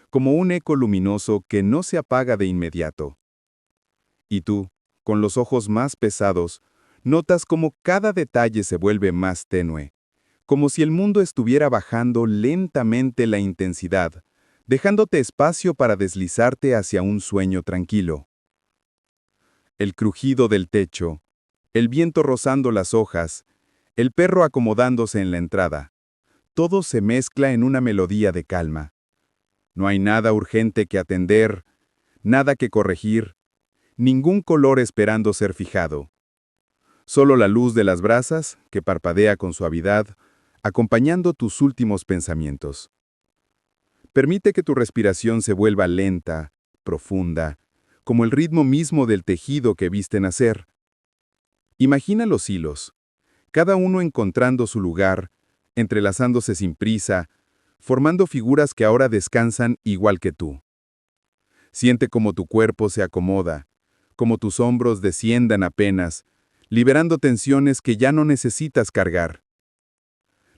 como un eco luminoso que no se apaga de inmediato. Y tú, con los ojos más pesados, notas como cada detalle se vuelve más tenue, como si el mundo estuviera bajando lentamente la intensidad, dejándote espacio para deslizarte hacia un sueño tranquilo. El crujido del techo, el viento rozando las hojas, el perro acomodándose en la entrada, todo se mezcla en una melodía de calma. No hay nada urgente que atender, nada que corregir, ningún color esperando ser fijado. Solo la luz de las brasas, que parpadea con suavidad, acompañando tus últimos pensamientos. Permite que tu respiración se vuelva lenta, profunda, como el ritmo mismo del tejido que viste nacer. Imagina los hilos, cada uno encontrando su lugar, entrelazándose sin prisa, formando figuras que ahora descansan igual que tú. Siente cómo tu cuerpo se acomoda, como tus hombros desciendan apenas, liberando tensiones que ya no necesitas cargar.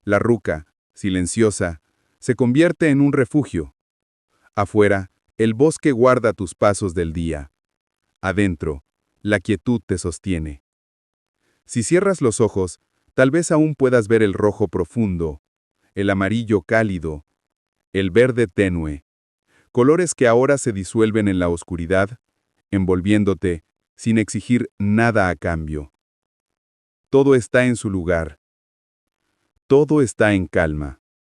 La ruca, silenciosa, se convierte en un refugio. Afuera, el bosque guarda tus pasos del día. Adentro, la quietud te sostiene. Si cierras los ojos, tal vez aún puedas ver el rojo profundo, el amarillo cálido, el verde tenue, colores que ahora se disuelven en la oscuridad, envolviéndote sin exigir nada a cambio. Todo está en su lugar. Todo está en calma.